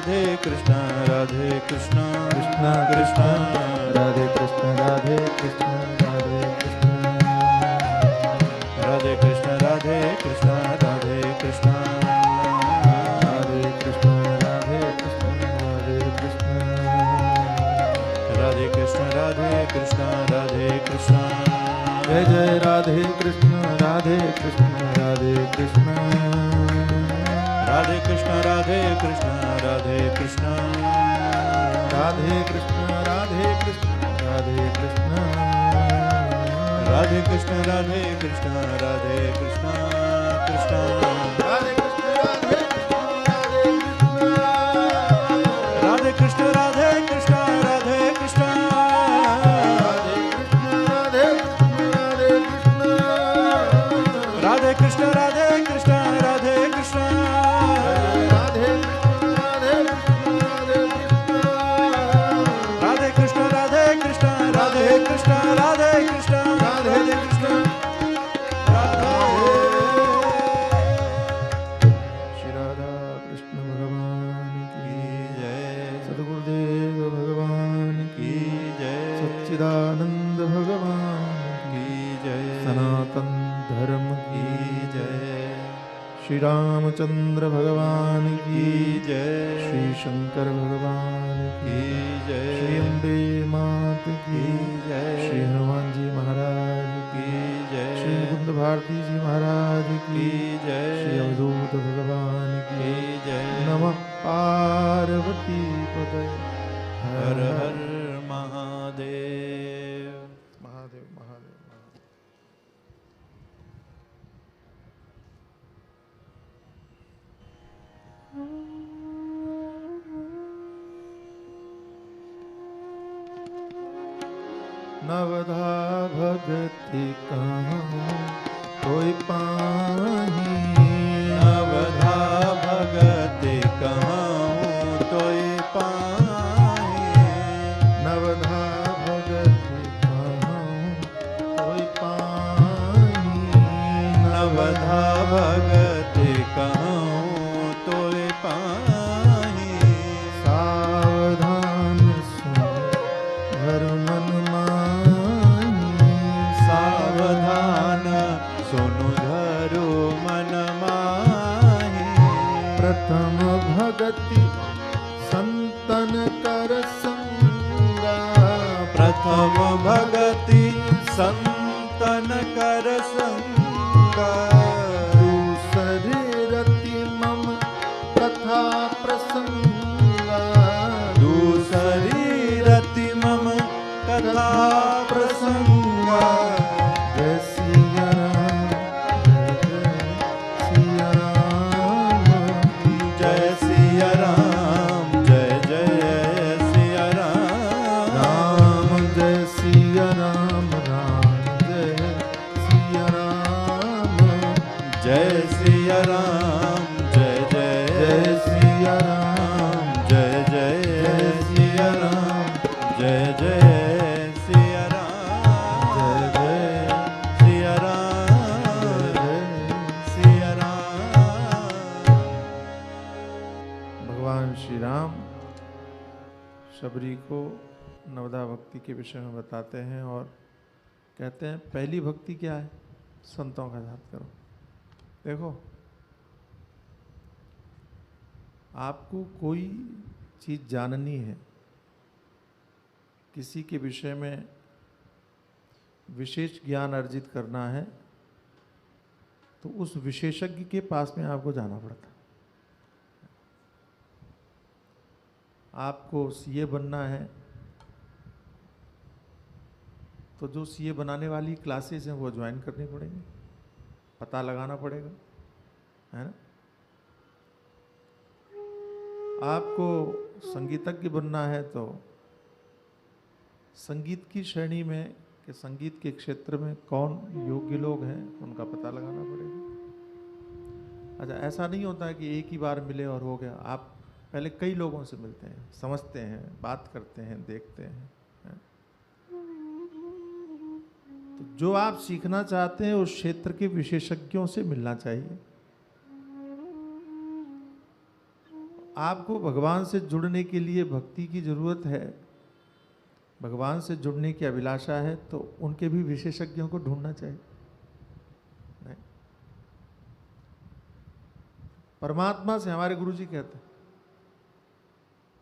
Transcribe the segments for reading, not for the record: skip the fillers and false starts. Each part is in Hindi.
राधे कृष्ण राधे कृष्ण कृष्ण कृष्ण राधे कृष्ण राधे कृष्ण राधे कृष्ण राधे कृष्ण राधे कृष्ण राधे कृष्ण राधे कृष्ण राधे कृष्ण राधे कृष्ण राधे कृष्ण राधे कृष्ण राधे कृष्ण जय जय राधे कृष्ण राधे कृष्ण राधे कृष्ण राधे कृष्ण राधे कृष्ण राधे कृष्ण राधे कृष्ण राधे कृष्ण राधे कृष्ण राधे कृष्ण राधे कृष्ण राधे कृष्ण कृष्ण राधे कृष्ण राधे कृष्ण राधे कृष्ण राधे कृष्ण राधे कृष्ण राधे कृष्ण राधे कृष्ण राधे कृष्ण राधे कृष्ण राधे कृष्ण राधे कृष्ण राधे कृष्ण राधे श्री राधा कृष्ण भगवान की जय सद्गुरुदेव भगवान की जय सच्चिदानंद भगवान की जय सनातन धर्म की जय श्री रामचंद्र भगवान की जय श्री शंकर भगवान की जय श्री अम्बे मात की जय श्री हनुमान जी महाराज की जय श्री मुकुंद भारती जी महाराज की जय श्री अवधूत भगवान की जय नमः पार्वती पदे हर हर महादेव महादेव महादेव महादेव। नवधा भगति कहाँ कोई पाही नवधा भगति कहूँ तोय पाही नवधा भगति कहाँ कोई पाही नवधा भगति कहूँ तोय पाही सावधान सुन घर मन माही सावधान सुनु धरो मन माही प्रथम भगति संतन कर संगा प्रथम भगति संतन कर संगा दूसरे रति मम कथा प्रसंगा दूसरी रति मम कथा प्रसंगा जय सिया राम जय सिया राम जय सिया राम जय जय सिया राम राम जय सिया राम जय सिया राम जय जय सिया राम जय जय सिया राम जय जय सिया राम जय जय सिया राम भगवान श्री राम शबरी को नवदा भक्ति के विषय में बताते हैं और कहते हैं पहली भक्ति क्या है? संतों का साथ करो। देखो, आपको कोई चीज़ जाननी है, किसी के विषय में विशेष ज्ञान अर्जित करना है, तो उस विशेषज्ञ के पास में आपको जाना पड़ता। आपको सीए बनना है तो जो सीए बनाने वाली क्लासेस हैं वो ज्वाइन करनी पड़ेंगी, पता लगाना पड़ेगा, है ना। आपको संगीतज्ञ बनना है तो संगीत की श्रेणी में कि संगीत के क्षेत्र में कौन योग्य लोग हैं उनका पता लगाना पड़ेगा। अच्छा, ऐसा नहीं होता है कि एक ही बार मिले और हो गया। आप पहले कई लोगों से मिलते हैं, समझते हैं, बात करते हैं, देखते हैं, है? तो जो आप सीखना चाहते हैं उस क्षेत्र के विशेषज्ञों से मिलना चाहिए। आपको भगवान से जुड़ने के लिए भक्ति की जरूरत है, भगवान से जुड़ने की अभिलाषा है, तो उनके भी विशेषज्ञों को ढूंढना चाहिए। नहीं, परमात्मा से हमारे गुरुजी कहते हैं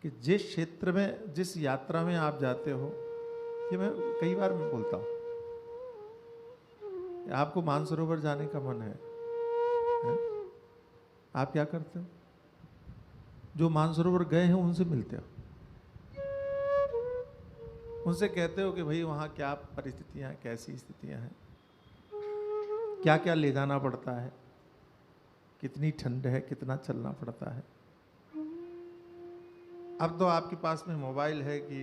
कि जिस क्षेत्र में, जिस यात्रा में आप जाते हो, ये मैं कई बार मैं बोलता हूं, आपको मानसरोवर जाने का मन है? आप क्या करते हो? जो मानसरोवर गए हैं उनसे मिलते हो, उनसे कहते हो कि भाई वहां क्या परिस्थितियां, कैसी स्थितियां हैं, क्या क्या ले जाना पड़ता है, कितनी ठंड है, कितना चलना पड़ता है। अब तो आपके पास में मोबाइल है कि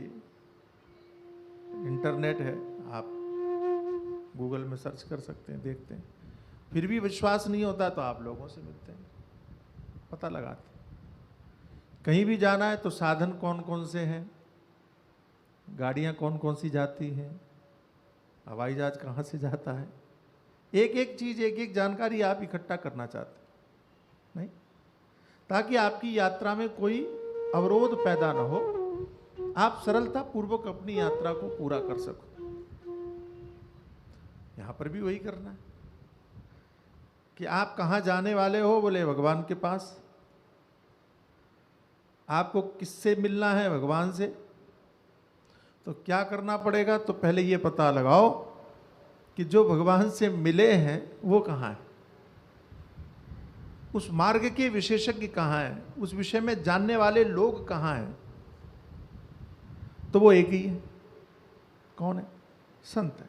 इंटरनेट है, आप गूगल में सर्च कर सकते हैं, देखते हैं। फिर भी विश्वास नहीं होता तो आप लोगों से मिलते हैं, पता लगाते हैं। कहीं भी जाना है तो साधन कौन कौन से हैं, गाड़ियां कौन कौन सी जाती हैं, हवाई जहाज कहाँ से जाता है, एक एक चीज, एक एक जानकारी आप इकट्ठा करना चाहते हैं, नहीं, ताकि आपकी यात्रा में कोई अवरोध पैदा ना हो, आप सरलता पूर्वक अपनी यात्रा को पूरा कर सको। यहां पर भी वही करना है कि आप कहां जाने वाले हो, बोले भगवान के पास। आपको किससे मिलना है? भगवान से। तो क्या करना पड़ेगा? तो पहले ये पता लगाओ कि जो भगवान से मिले हैं वो कहाँ है, उस मार्ग के विशेषज्ञ कहाँ हैं, उस विषय में जानने वाले लोग कहाँ हैं। तो वो एक ही है। कौन है? संत है।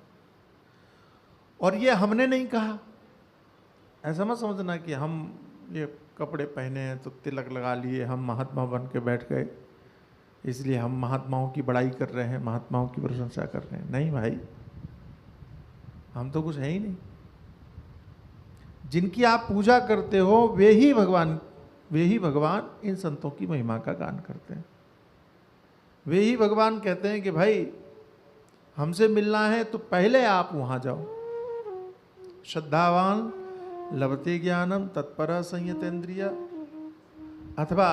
और ये हमने नहीं कहा, ऐसा मत समझना कि हम ये कपड़े पहने हैं तो तिलक लगा लिए, हम महात्मा बन के बैठ गए, इसलिए हम महात्माओं की बड़ाई कर रहे हैं, महात्माओं की प्रशंसा कर रहे हैं। नहीं भाई, हम तो कुछ है ही नहीं। जिनकी आप पूजा करते हो वे ही भगवान इन संतों की महिमा का गान करते हैं। वे ही भगवान कहते हैं कि भाई हमसे मिलना है तो पहले आप वहां जाओ। श्रद्धावान लभते ज्ञानम तत्पर संयतेन्द्रिय, अथवा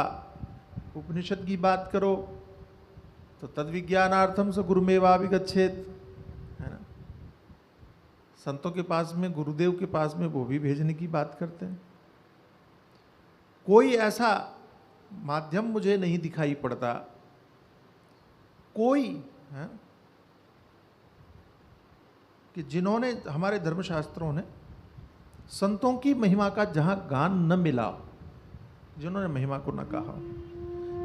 उपनिषद की बात करो तो तद विज्ञानार्थम स गुरुमेवाभिगच्छेत्, है ना। संतों के पास में, गुरुदेव के पास में वो भी भेजने की बात करते हैं। कोई ऐसा माध्यम मुझे नहीं दिखाई पड़ता, कोई है कि जिन्होंने, हमारे धर्मशास्त्रों ने संतों की महिमा का जहां गान न मिला, जिन्होंने महिमा को न कहा।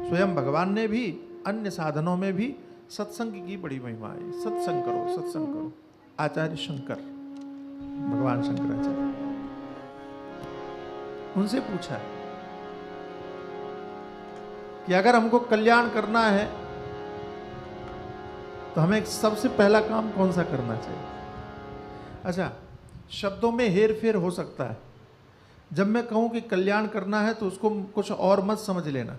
स्वयं भगवान ने भी अन्य साधनों में भी सत्संग की बड़ी महिमा है। सत्संग करो, सत्संग करो। आचार्य शंकर, भगवान शंकराचार्य, उनसे पूछा कि अगर हमको कल्याण करना है तो हमें सबसे पहला काम कौन सा करना चाहिए? अच्छा, शब्दों में हेर फेर हो सकता है। जब मैं कहूं कि कल्याण करना है तो उसको कुछ और मत समझ लेना।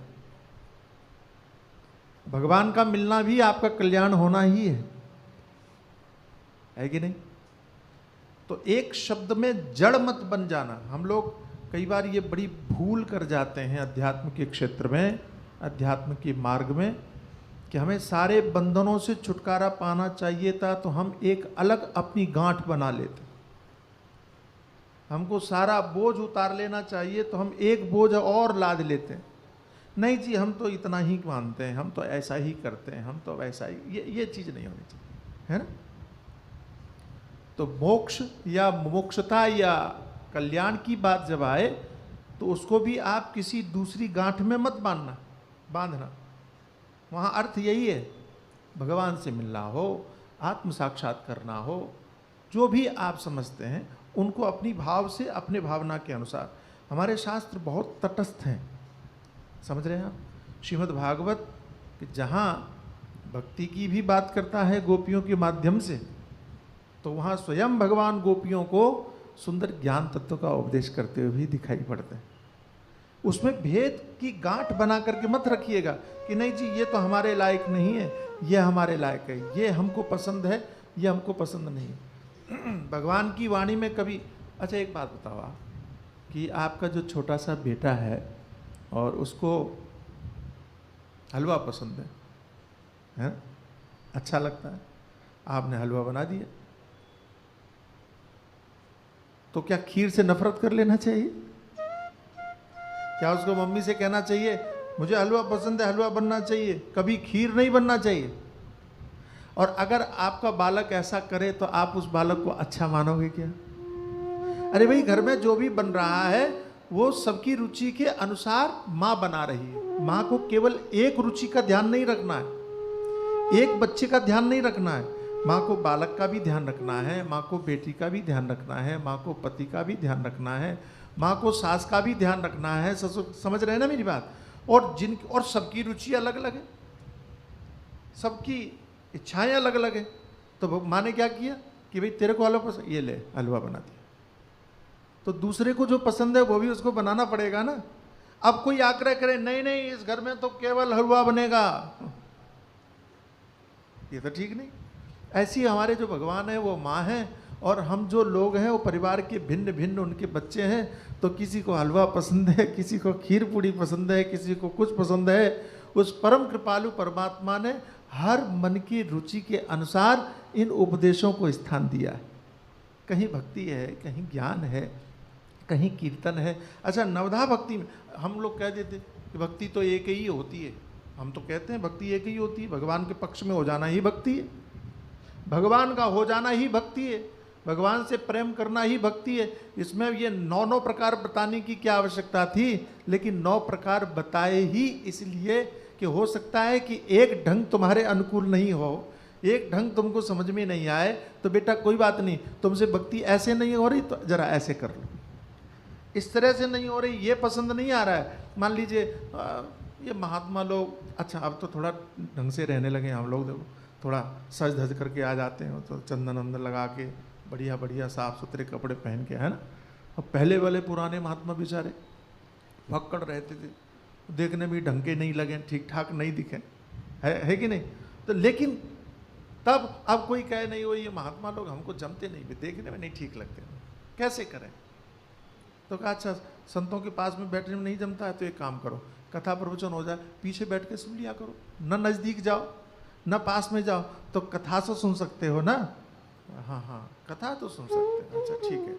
भगवान का मिलना भी आपका कल्याण होना ही है कि नहीं? तो एक शब्द में जड़ मत बन जाना। हम लोग कई बार ये बड़ी भूल कर जाते हैं अध्यात्म के क्षेत्र में, अध्यात्म के मार्ग में, कि हमें सारे बंधनों से छुटकारा पाना चाहिए था तो हम एक अलग अपनी गांठ बना लेते। हमको सारा बोझ उतार लेना चाहिए तो हम एक बोझ और लाद लेते हैं। नहीं जी, हम तो इतना ही मानते हैं, हम तो ऐसा ही करते हैं, हम तो वैसा ही, ये चीज नहीं होनी चाहिए, है ना। तो मोक्ष या मोक्षता या कल्याण की बात जब आए तो उसको भी आप किसी दूसरी गांठ में मत बांधना। वहां अर्थ यही है, भगवान से मिलना हो, आत्म साक्षात करना हो, जो भी आप समझते हैं उनको अपनी भाव से, अपने भावना के अनुसार। हमारे शास्त्र बहुत तटस्थ हैं, समझ रहे हैं आप। श्रीमद् भागवत जहाँ भक्ति की भी बात करता है गोपियों के माध्यम से, तो वहाँ स्वयं भगवान गोपियों को सुंदर ज्ञान तत्व का उपदेश करते हुए भी दिखाई पड़ते हैं। उसमें भेद की गांठ बना करके मत रखिएगा कि नहीं जी ये तो हमारे लायक नहीं है, ये हमारे लायक है, ये हमको पसंद है, ये हमको पसंद नहीं है। भगवान की वाणी में कभी, अच्छा एक बात बताओ आप कि आपका जो छोटा सा बेटा है और उसको हलवा पसंद है? अच्छा लगता है, आपने हलवा बना दिया, तो क्या खीर से नफरत कर लेना चाहिए? क्या उसको मम्मी से कहना चाहिए मुझे हलवा पसंद है, हलवा बनना चाहिए, कभी खीर नहीं बनना चाहिए? और अगर आपका बालक ऐसा करे तो आप उस बालक को अच्छा मानोगे क्या? अरे भाई, घर में जो भी बन रहा है वो सबकी रुचि के अनुसार माँ बना रही है। माँ को केवल एक रुचि का ध्यान नहीं रखना है, एक बच्चे का ध्यान नहीं रखना है। माँ को बालक का भी ध्यान रखना है, माँ को बेटी का भी ध्यान रखना है, माँ को पति का भी ध्यान रखना है, माँ को सास का भी ध्यान रखना है। ससुर, समझ रहे हैं ना मेरी बात? और सबकी रुचि अलग अलग है, सबकी इच्छाएं अलग अलग है। तो माँ ने क्या किया कि भाई तेरे को हलवा पसंद, ये ले हलवा बना दिया, तो दूसरे को जो पसंद है वो भी उसको बनाना पड़ेगा ना। अब कोई आग्रह करे नहीं नहीं इस घर में तो केवल हलवा बनेगा, ये तो ठीक नहीं। ऐसी हमारे जो भगवान है वो माँ है, और हम जो लोग हैं वो परिवार के भिन्न भिन्न उनके बच्चे हैं। तो किसी को हलवा पसंद है, किसी को खीर पूड़ी पसंद है, किसी को कुछ पसंद है। उस परम कृपालु परमात्मा ने हर मन की रुचि के अनुसार इन उपदेशों को स्थान दिया है। कहीं भक्ति है, कहीं ज्ञान है, कहीं कीर्तन है। अच्छा, नवधा भक्ति में हम लोग कह देते कि भक्ति तो एक ही होती है। हम तो कहते हैं भक्ति एक ही होती है, भगवान के पक्ष में हो जाना ही भक्ति है, भगवान का हो जाना ही भक्ति है, भगवान से प्रेम करना ही भक्ति है। इसमें ये 9 प्रकार बताने की क्या आवश्यकता थी? लेकिन 9 प्रकार बताए ही इसलिए कि हो सकता है कि एक ढंग तुम्हारे अनुकूल नहीं हो, एक ढंग तुमको समझ में नहीं आए, तो बेटा कोई बात नहीं, तुमसे भक्ति ऐसे नहीं हो रही तो जरा ऐसे कर लो, इस तरह से नहीं हो रही, ये पसंद नहीं आ रहा है। मान लीजिए ये महात्मा लोग, अच्छा अब तो थोड़ा ढंग से रहने लगे हम लोग, देखो थोड़ा सज धज करके आ जाते हैं, तो चंदन वंदन लगा के बढ़िया बढ़िया साफ सुथरे कपड़े पहन के, है ना। अब पहले वाले पुराने महात्मा बेचारे भक्कड़ रहते थे, देखने में ढंग के नहीं लगे, ठीक ठाक नहीं दिखे, है कि नहीं? तो लेकिन तब अब कोई कहे नहीं वो ये महात्मा लोग हमको जमते नहीं, देखने में नहीं ठीक लगते, कैसे करें? तो कहा अच्छा संतों के पास में बैठने में नहीं जमता है तो एक काम करो, कथा प्रवचन हो जाए पीछे बैठ के सुन लिया करो, न नज़दीक जाओ न पास में जाओ, तो कथा तो सुन सकते हो ना। हाँ हाँ कथा तो सुन सकते हो, अच्छा ठीक है।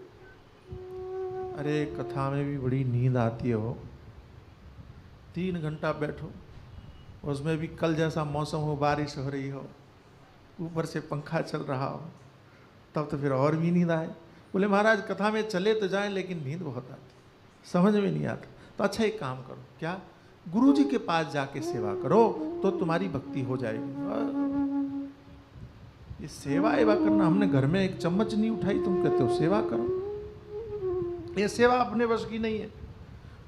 अरे कथा में भी बड़ी नींद आती है हो, 3 घंटा बैठो, उसमें भी कल जैसा मौसम हो, बारिश हो रही हो, ऊपर से पंखा चल रहा हो, तब तो फिर और भी नींद आए। बोले महाराज कथा में चले तो जाएं लेकिन नींद बहुत आती, समझ में नहीं आता। तो अच्छा एक काम करो, क्या गुरु जी के पास जाके सेवा करो तो तुम्हारी भक्ति हो जाएगी। ये सेवा एवा करना, हमने घर में एक चम्मच नहीं उठाई, तुम कहते हो सेवा करो, ये सेवा अपने वश की नहीं है।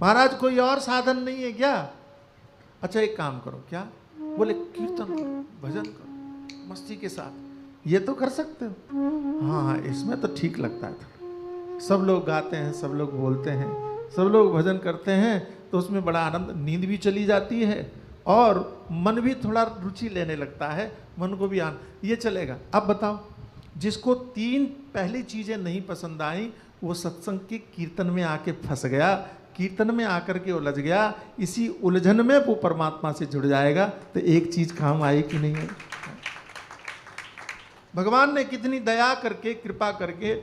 महाराज कोई और साधन नहीं है क्या? अच्छा एक काम करो, क्या? बोले कीर्तन करो, भजन करो मस्ती के साथ, ये तो कर सकते हो। हाँ हाँ इसमें तो ठीक लगता है, सब लोग गाते हैं, सब लोग बोलते हैं, सब लोग भजन करते हैं, तो उसमें बड़ा आनंद, नींद भी चली जाती है और मन भी थोड़ा रुचि लेने लगता है, मन को भी ये चलेगा। अब बताओ, जिसको 3 पहली चीज़ें नहीं पसंद आई वो सत्संग के कीर्तन में आके फंस गया, कीर्तन में आकर के उलझ गया, इसी उलझन में वो परमात्मा से जुड़ जाएगा। तो एक चीज़ काम आई कि नहीं है? भगवान ने कितनी दया करके कृपा करके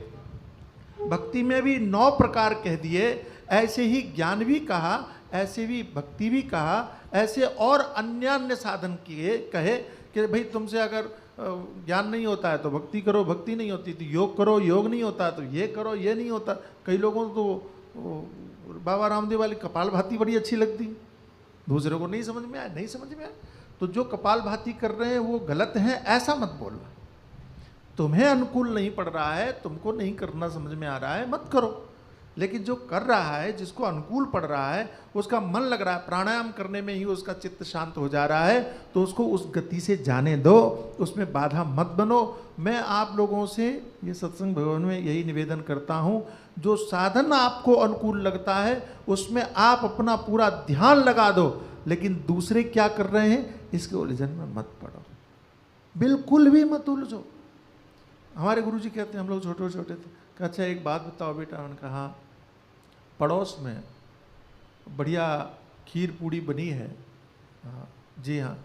भक्ति में भी 9 प्रकार कह दिए, ऐसे ही ज्ञान भी कहा, ऐसे भी भक्ति भी कहा, ऐसे और अन्य साधन किए, कहे कि भाई तुमसे अगर ज्ञान नहीं होता है तो भक्ति करो, भक्ति नहीं होती तो योग करो, योग नहीं होता तो ये करो, ये नहीं होता। कई लोगों को तो बाबा रामदेव वाली कपालभाति बड़ी अच्छी लगती, दूसरे को नहीं समझ में आए, नहीं समझ में आए तो जो कपालभाति कर रहे हैं वो गलत है ऐसा मत बोलना। तुम्हें अनुकूल नहीं पड़ रहा है, तुमको नहीं करना समझ में आ रहा है, मत करो। लेकिन जो कर रहा है, जिसको अनुकूल पड़ रहा है, उसका मन लग रहा है, प्राणायाम करने में ही उसका चित्त शांत हो जा रहा है, तो उसको उस गति से जाने दो, उसमें बाधा मत बनो। मैं आप लोगों से ये सत्संग भवन में यही निवेदन करता हूँ, जो साधन आपको अनुकूल लगता है उसमें आप अपना पूरा ध्यान लगा दो, लेकिन दूसरे क्या कर रहे हैं इसके उलझन में मत पड़ो, बिल्कुल भी मत उलझो। हमारे गुरुजी कहते हैं, हम लोग छोटे छोटे थे, कि अच्छा एक बात बताओ बेटा। उन्होंने कहा पड़ोस में बढ़िया खीर पूड़ी बनी है, जी हाँ।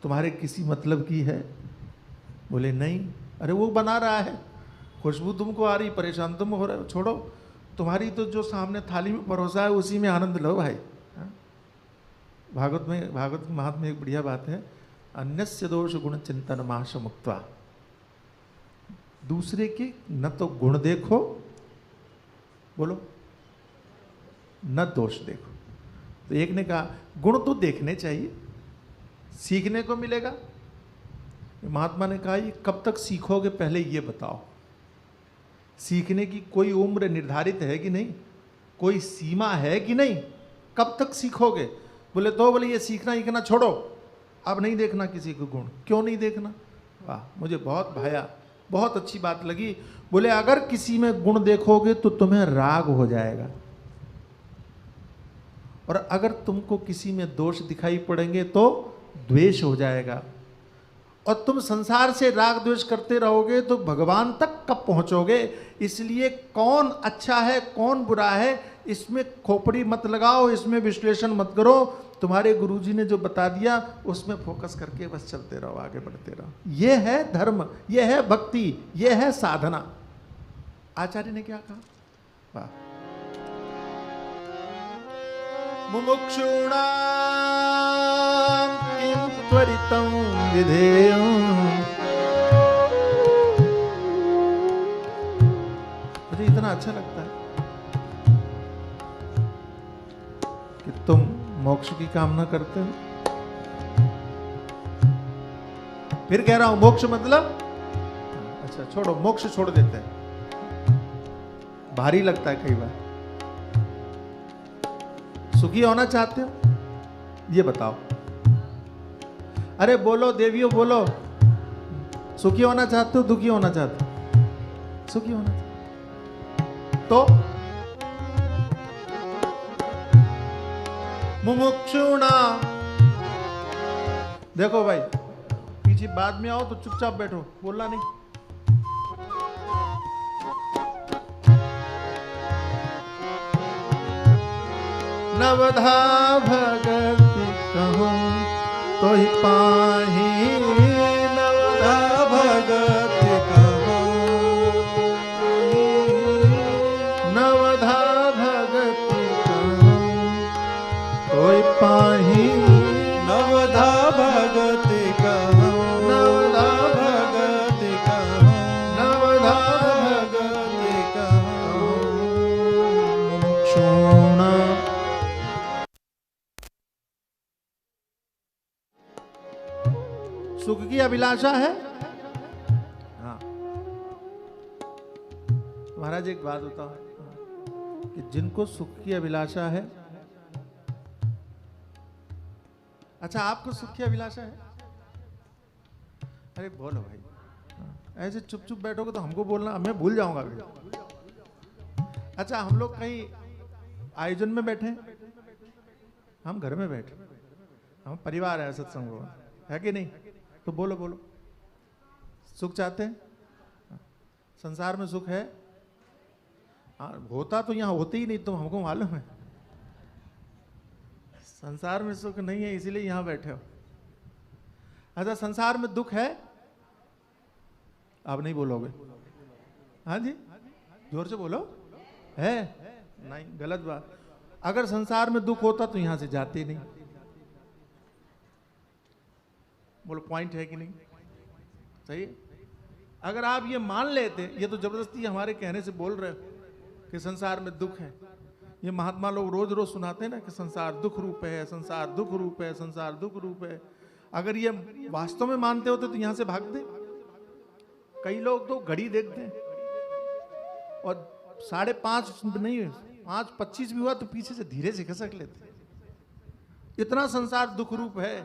तुम्हारे किसी मतलब की है? बोले नहीं। अरे वो बना रहा है, खुशबू तुमको आ रही, परेशान तुम हो रहे हो, छोड़ो, तुम्हारी तो जो सामने थाली में परोसा है उसी में आनंद लो भाई। हाँ? भागवत महात्मा में एक बढ़िया बात है, अन्यस्य दोष गुण चिंतन माश मुक्त्वा। दूसरे के न तो गुण देखो, बोलो, न दोष देखो। तो एक ने कहा गुण तो देखने चाहिए, सीखने को मिलेगा। महात्मा ने कहा ये कब तक सीखोगे, पहले ये बताओ। सीखने की कोई उम्र निर्धारित है कि नहीं, कोई सीमा है कि नहीं, कब तक सीखोगे? बोले ये सीखना छोड़ो, अब नहीं देखना किसी को गुण। क्यों नहीं देखना? वाह, मुझे बहुत भाया, बहुत अच्छी बात लगी। बोले अगर किसी में गुण देखोगे तो तुम्हें राग हो जाएगा, और अगर तुमको किसी में दोष दिखाई पड़ेंगे तो द्वेष हो जाएगा, और तुम संसार से राग द्वेष करते रहोगे तो भगवान तक कब पहुंचोगे? इसलिए कौन अच्छा है कौन बुरा है इसमें खोपड़ी मत लगाओ, इसमें विश्लेषण मत करो। तुम्हारे गुरुजी ने जो बता दिया उसमें फोकस करके बस चलते रहो, आगे बढ़ते रहो। यह है धर्म, यह है भक्ति, यह है साधना। आचार्य ने क्या कहा? वाह। मुमुक्षूणां किं त्वरितं विधेयम्। मुझे इतना अच्छा लगता है कि तुम मोक्ष की कामना करते हो। फिर कह रहा हूं मोक्ष मतलब, अच्छा छोड़ो, मोक्ष छोड़ देते हैं, भारी लगता है कई बार। सुखी होना चाहते हो? ये बताओ। अरे बोलो देवियों, बोलो, सुखी होना चाहते हो दुखी होना चाहते हो? सुखी होना चाहते तो मुमुक्षुणा। देखो भाई, पीछे बाद में आओ तो चुपचाप बैठो, बोलना नहीं। नवधा भगति कहूं तो ही पाही, नवधा भगति कहूं, नवधा भगति कहूं तो ही पाही, नवधा भगति कहूं, नवधा भगति कहूं, नवधा भगति कहूं। मुमुक्षुणा। सुख की अभिलाषा है? हाँ। महाराज एक बात बताओ कि जिनको सुख की अभिलाषा है, अच्छा आपको सुख की अभिलाषा है? अरे बोलो भाई, ऐसे चुप चुप बैठोगे तो हमको बोलना, मैं भूल जाऊंगा अभी। अच्छा हम लोग कहीं आयोजन में बैठे हैं, हम घर में बैठे, हम परिवार है, सत्संग है कि नहीं? तो बोलो बोलो, सुख चाहते हैं? संसार में सुख है? होता तो यहां होते ही नहीं, तुम हमको मालूम है। संसार में सुख नहीं है इसीलिए यहां बैठे हो। अच्छा संसार में दुख है? आप नहीं बोलोगे? हाँ जी, जोर से बोलो। है? नहीं, गलत बात। अगर संसार में दुख होता तो यहां से जाते ही नहीं। बोलो पॉइंट है कि नहीं? सही। अगर आप ये मान लेते, ये तो जबरदस्ती हमारे कहने से बोल रहे हो कि संसार में दुख है। ये महात्मा लोग रोज रोज सुनाते हैं ना कि संसार दुख रूप है, संसार दुख रूप है, संसार दुख रूप है। अगर ये वास्तव में मानते होते तो यहां से भागते। कई लोग तो घड़ी देखते हैं और 5:30 नहीं, 5:25 भी हुआ तो पीछे से धीरे से खसक लेते। इतना संसार दुख रूप है,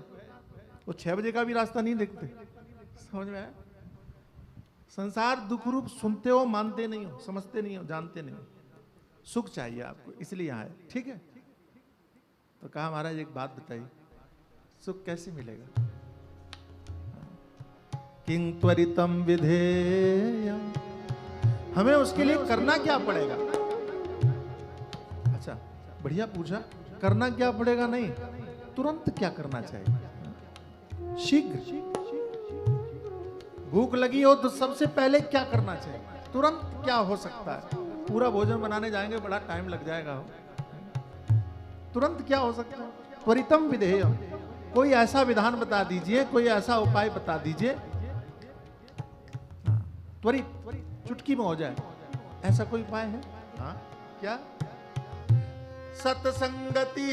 वो 6 बजे का भी रास्ता नहीं देखते। समझ में आया? संसार दुख रूप सुनते हो, मानते नहीं हो, समझते नहीं हो, जानते नहीं हो। सुख चाहिए आपको, इसलिए यहाँ है। ठीक है? तो कहा महाराज एक बात बताइए, सुख कैसे मिलेगा? किं त्वरितम विधेयम। हमें उसके लिए करना क्या पड़ेगा? अच्छा बढ़िया पूछा, करना क्या पड़ेगा? नहीं, तुरंत क्या करना चाहिए? शीघ्र। भूख लगी हो तो सबसे पहले क्या करना चाहिए? तुरंत क्या हो सकता है? पूरा भोजन बनाने जाएंगे बड़ा टाइम लग जाएगा। तुरंत क्या हो सकता है? त्वरितम विधेय। कोई ऐसा विधान बता दीजिए, कोई ऐसा उपाय बता दीजिए, त्वरित चुटकी में हो जाए, ऐसा कोई उपाय है? हाँ, क्या? सत्संगति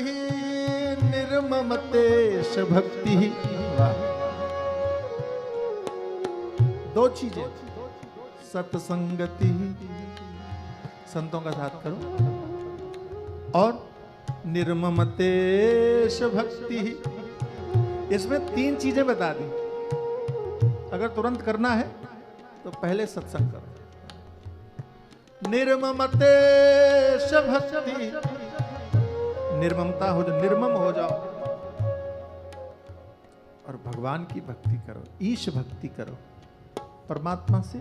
निर्ममतेश भक्ति। वाह, दो चीजें, सत्संगति, संतों का साथ करो, और निर्ममतेश भक्ति। इसमें 3 चीजें बता दी। अगर तुरंत करना है तो पहले सत्संग करो, निर्ममतेश भक्ति, निर्ममता हो जाओ, निर्मम हो जाओ, और भगवान की भक्ति करो, ईश भक्ति करो, परमात्मा से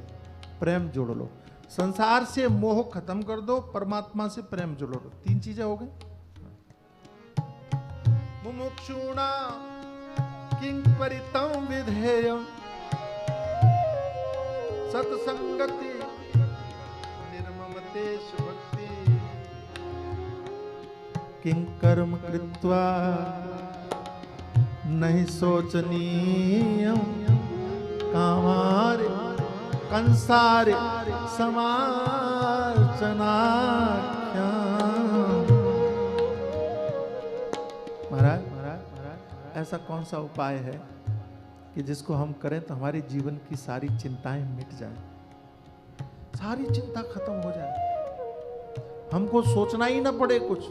प्रेम जोड़ लो, संसार से मोह खत्म कर दो, परमात्मा से प्रेम जोड़ लो। 3 चीजें हो गई। मुमुक्षुणा किं परितं विधेयं सत्संगति निर्ममतेश भक्ति। किं कर्म कृत्वा नहीं शोचनीयं कामारे कंसारे समार्चनाख्या। महाराज, ऐसा कौन सा उपाय है कि जिसको हम करें तो हमारे जीवन की सारी चिंताएं मिट जाएं, सारी चिंता खत्म हो जाए, हमको सोचना ही ना पड़े, कुछ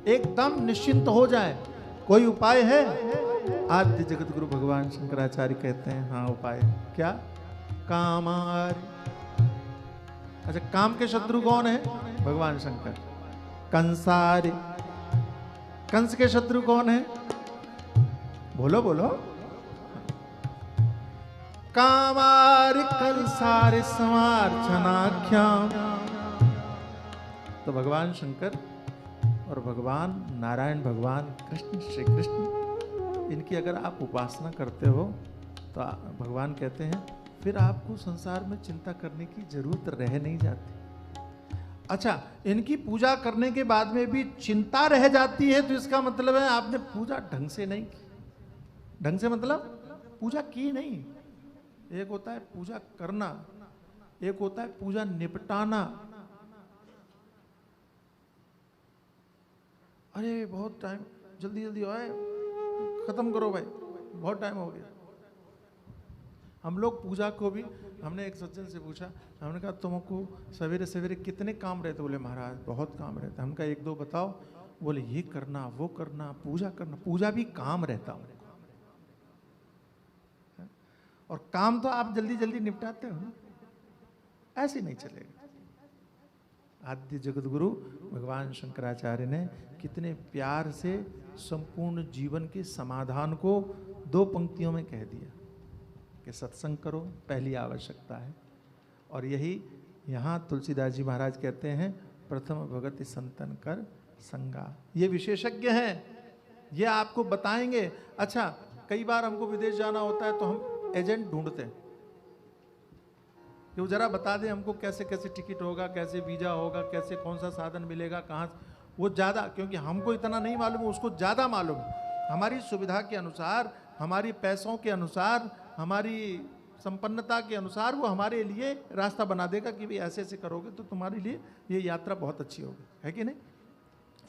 एकदम निश्चिंत हो जाए? कोई उपाय है? आद्य जगत गुरु भगवान शंकराचार्य कहते हैं, हाँ उपाय। क्या? कामार। अच्छा, काम के शत्रु कौन है? भगवान शंकर। कंसारे, कंस के शत्रु कौन है? बोलो बोलो। कामार कंसारे समार्चनाख्याम। तो भगवान शंकर और भगवान नारायण, भगवान कृष्ण, श्री कृष्ण, इनकी अगर आप उपासना करते हो तो भगवान कहते हैं फिर आपको संसार में चिंता करने की जरूरत रह नहीं जाती। अच्छा, इनकी पूजा करने के बाद में भी चिंता रह जाती है तो इसका मतलब है आपने पूजा ढंग से नहीं की। ढंग से मतलब पूजा की नहीं। एक होता है पूजा करना, एक होता है पूजा निपटाना। अरे बहुत टाइम, जल्दी जल्दी आए, खत्म करो भाई, बहुत टाइम हो गया। हम लोग पूजा को भी, हमने एक सज्जन से पूछा, हमने कहा तुमको सवेरे सवेरे कितने काम रहते? बोले महाराज बहुत काम रहता है। हम कहा 1-2 बताओ। बोले ये करना, वो करना, पूजा करना। पूजा भी काम रहता है, और काम तो आप जल्दी जल्दी निपटाते हो, ऐसे नहीं चलेगा। आद्य जगत गुरु भगवान शंकराचार्य ने कितने प्यार से संपूर्ण जीवन के समाधान को 2 पंक्तियों में कह दिया कि सत्संग करो, पहली आवश्यकता है। और यही यहाँ तुलसीदास जी महाराज कहते हैं, प्रथम भगति संतन कर संगा। ये विशेषज्ञ हैं, ये आपको बताएंगे। अच्छा, कई बार हमको विदेश जाना होता है तो हम एजेंट ढूंढते हैं कि वो जरा बता दे हमको कैसे कैसे टिकट होगा, कैसे वीजा होगा, कैसे कौन सा साधन मिलेगा, कहाँ। वो ज़्यादा, क्योंकि हमको इतना नहीं मालूम, उसको ज़्यादा मालूम। हमारी सुविधा के अनुसार, हमारी पैसों के अनुसार, हमारी संपन्नता के अनुसार वो हमारे लिए रास्ता बना देगा कि भाई ऐसे ऐसे करोगे तो तुम्हारे लिए ये यात्रा बहुत अच्छी होगी, है कि नहीं?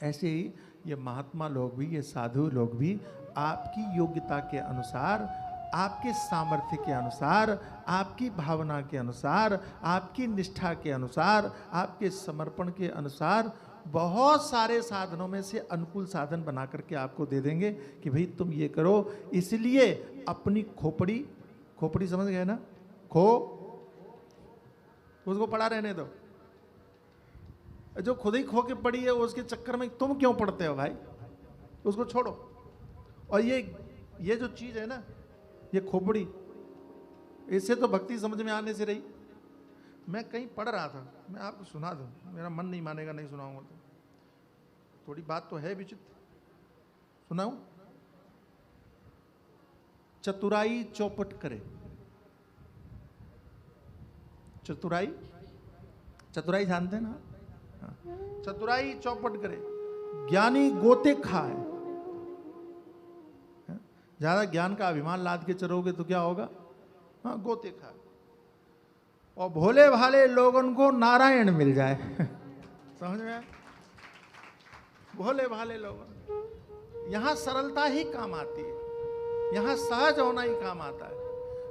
ऐसे ही ये महात्मा लोग भी, ये साधु लोग भी आपकी योग्यता के अनुसार, आपके सामर्थ्य के अनुसार, आपकी भावना के अनुसार, आपकी निष्ठा के अनुसार, आपके समर्पण के अनुसार बहुत सारे साधनों में से अनुकूल साधन बना करके आपको दे देंगे कि भाई तुम ये करो। इसलिए अपनी खोपड़ी, खोपड़ी समझ गए ना? उसको पड़ा रहने दो। जो खुद ही खो के पड़ी है उसके चक्कर में तुम क्यों पड़ते हो भाई? उसको छोड़ो। और ये जो चीज है ना, ये खोपड़ी, इससे तो भक्ति समझ में आने से रही। मैं कहीं पढ़ रहा था, मैं आपको सुना दूं, मेरा मन नहीं मानेगा नहीं सुनाऊंगा तो। थोड़ी बात तो है विचित्र, सुनाऊं? चतुराई चौपट करे। चतुराई, चतुराई जानते हैं ना? हाँ। चतुराई चौपट करे, ज्ञानी गोते खाए। ज्यादा ज्ञान का अभिमान लाद के चलोगे तो क्या होगा? हाँ, गोते खाए। और भोले भाले लोगों को नारायण मिल जाए। समझ में आया? भोले भाले लोग, यहां सरलता ही काम आती है, यहां सहज होना ही काम आता है।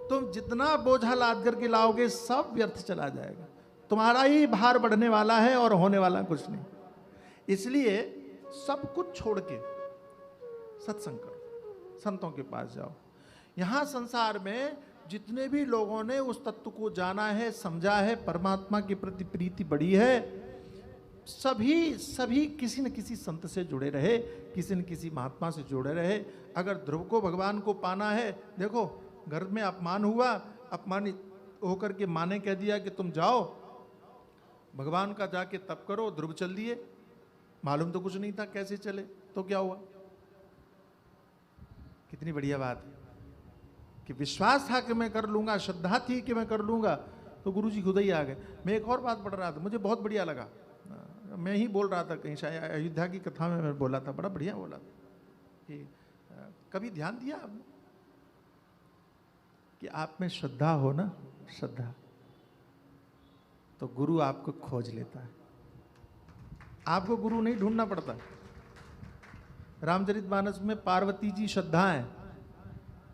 तुम जितना बोझा लाद करके लाओगे सब व्यर्थ चला जाएगा, तुम्हारा ही भार बढ़ने वाला है और होने वाला कुछ नहीं। इसलिए सब कुछ छोड़ के सत्संग करो, संतों के पास जाओ। यहां संसार में जितने भी लोगों ने उस तत्व को जाना है, समझा है, परमात्मा के प्रति प्रीति बढ़ी है, सभी किसी न किसी संत से जुड़े रहे, किसी न किसी महात्मा से जुड़े रहे। अगर ध्रुव को भगवान को पाना है, देखो घर में अपमान हुआ, अपमानित होकर के माँ ने कह दिया कि तुम जाओ भगवान का जाके तप करो, ध्रुव चल दिए। मालूम तो कुछ नहीं था कैसे चले, तो क्या हुआ? कितनी बढ़िया बात है कि विश्वास था कि मैं कर लूंगा, श्रद्धा थी कि मैं कर लूंगा, तो गुरुजी खुद ही आ गए। मैं एक और बात पढ़ रहा था, मुझे बहुत बढ़िया लगा। मैं ही बोल रहा था कहीं, शायद अयोध्या की कथा में मैं बोला था, बड़ा बढ़िया बोला था कि कभी ध्यान दिया आपने कि आप में श्रद्धा हो ना, श्रद्धा, तो गुरु आपको खोज लेता है। आपको गुरु नहीं ढूंढना पड़ता। रामचरितमानस में पार्वती जी श्रद्धा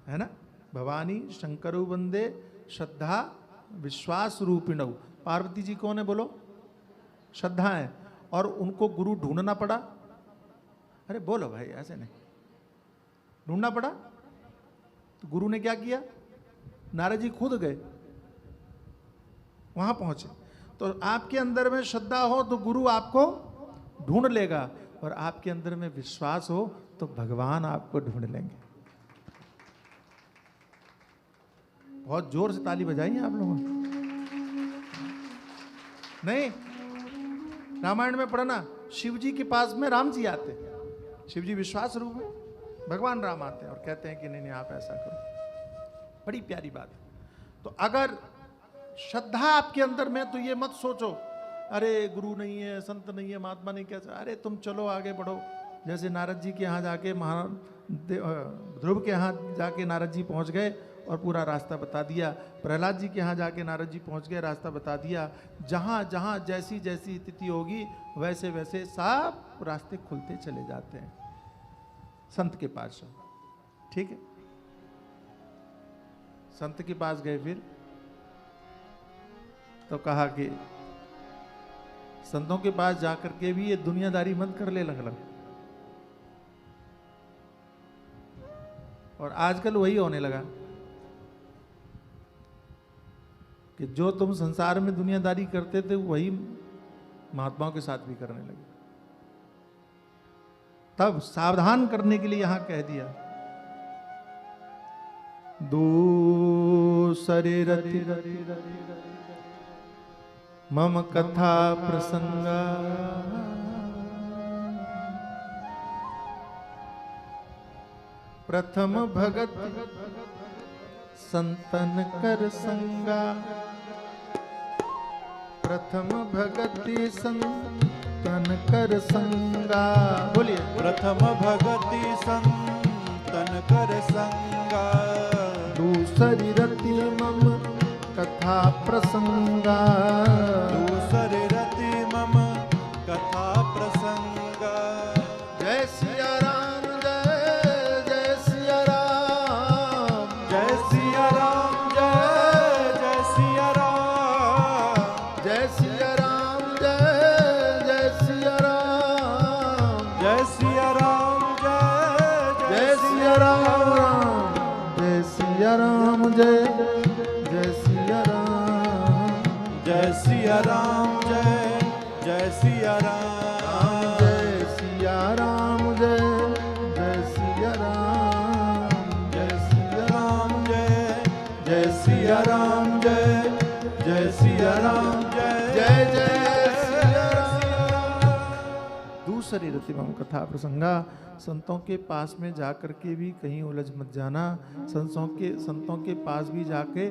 है ना, भवानी शंकरु वंदे श्रद्धा विश्वास रूपिणौ। पार्वती जी कौन है बोलो? श्रद्धा है। और उनको गुरु ढूंढना पड़ा। अरे बोलो भाई, ऐसे नहीं, ढूंढना पड़ा। तो गुरु ने क्या किया? नारद जी खुद गए, वहां पहुंचे। तो आपके अंदर में श्रद्धा हो तो गुरु आपको ढूंढ लेगा, और आपके अंदर में विश्वास हो तो भगवान आपको ढूंढ लेंगे। बहुत जोर से ताली बजाइए आप लोगों ने। नहीं, रामायण में पढ़ना, शिव जी के पास में राम जी आते, शिव जी विश्वास रूप में, भगवान राम आते हैं और कहते हैं कि नहीं नहीं आप ऐसा करो। बड़ी प्यारी बात है। तो अगर श्रद्धा आपके अंदर में, तो ये मत सोचो अरे गुरु नहीं है, संत नहीं है, महात्मा नहीं, कैसा। अरे तुम चलो आगे बढ़ो। जैसे नारद जी के यहाँ जाके ध्रुव के यहाँ जाके नारद जी पहुँच गए और पूरा रास्ता बता दिया। प्रहलाद जी के यहाँ जाके नारद जी पहुँच गए, रास्ता बता दिया। जहाँ जहाँ जैसी जैसी स्थिति होगी वैसे वैसे सब रास्ते खुलते चले जाते हैं। संत के पास जाओ, ठीक है। संत के पास गए, फिर तो कहा कि संतों के पास जाकर के भी ये दुनियादारी मत कर ले लग। और आजकल वही होने लगा कि जो तुम संसार में दुनियादारी करते थे वही महात्माओं के साथ भी करने लगे। तब सावधान करने के लिए यहां कह दिया, दूसरे रति मम कथा प्रसंगा, प्रथम भगत संतन कर संगा, प्रथम भगति संतन कर संगा। बोलिए, प्रथम भगति संतन कर संगा, दूसरी रति मम कथा प्रसंगा, दूसरी रति मम कथा प्रसंगा। जय सिया राम, जय जय सिया राम, जय सिया राम, जय जय सिया राम, जय सिया राम, जय जय सिया राम, जय सिया राम, जय सिया राम, जय सिया राम, जय जय सिया राम, जय सिया राम, जय जय सिया राम, जय सिया राम, जय जय सिया राम, जय सिया राम, जय सिया राम, जय सिया राम, जय जय सिया राम। दूसरी रतिमम कथा प्रसंगा, संतों के पास में जाकर के भी कहीं उलझ मत जाना। संतों के पास भी जाके